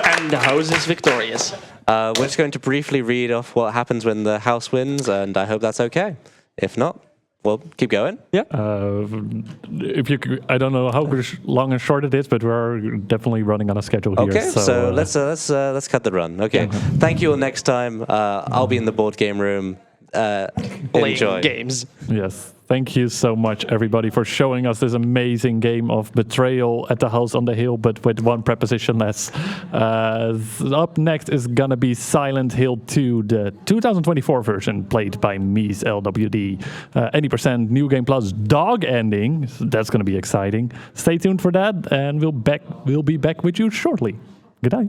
And the house is victorious. We're just going to briefly read off what happens when the house wins, and I hope that's okay. If not, well, keep going. Yeah. If you, I don't know how long and short it is, but we're definitely running on a schedule here. Okay, so let's cut the run. Okay, thank you all. Next time, I'll be in the board game room. Playing Enjoy. games. Yes, thank you so much, everybody, for showing us this amazing game of Betrayal at the House on the Hill, but with one preposition less. Up next is gonna be Silent Hill 2, the 2024 version, played by Mies LWD. 80% New Game Plus dog ending. That's gonna be exciting. Stay tuned for that, and we'll be back with you shortly. Good night.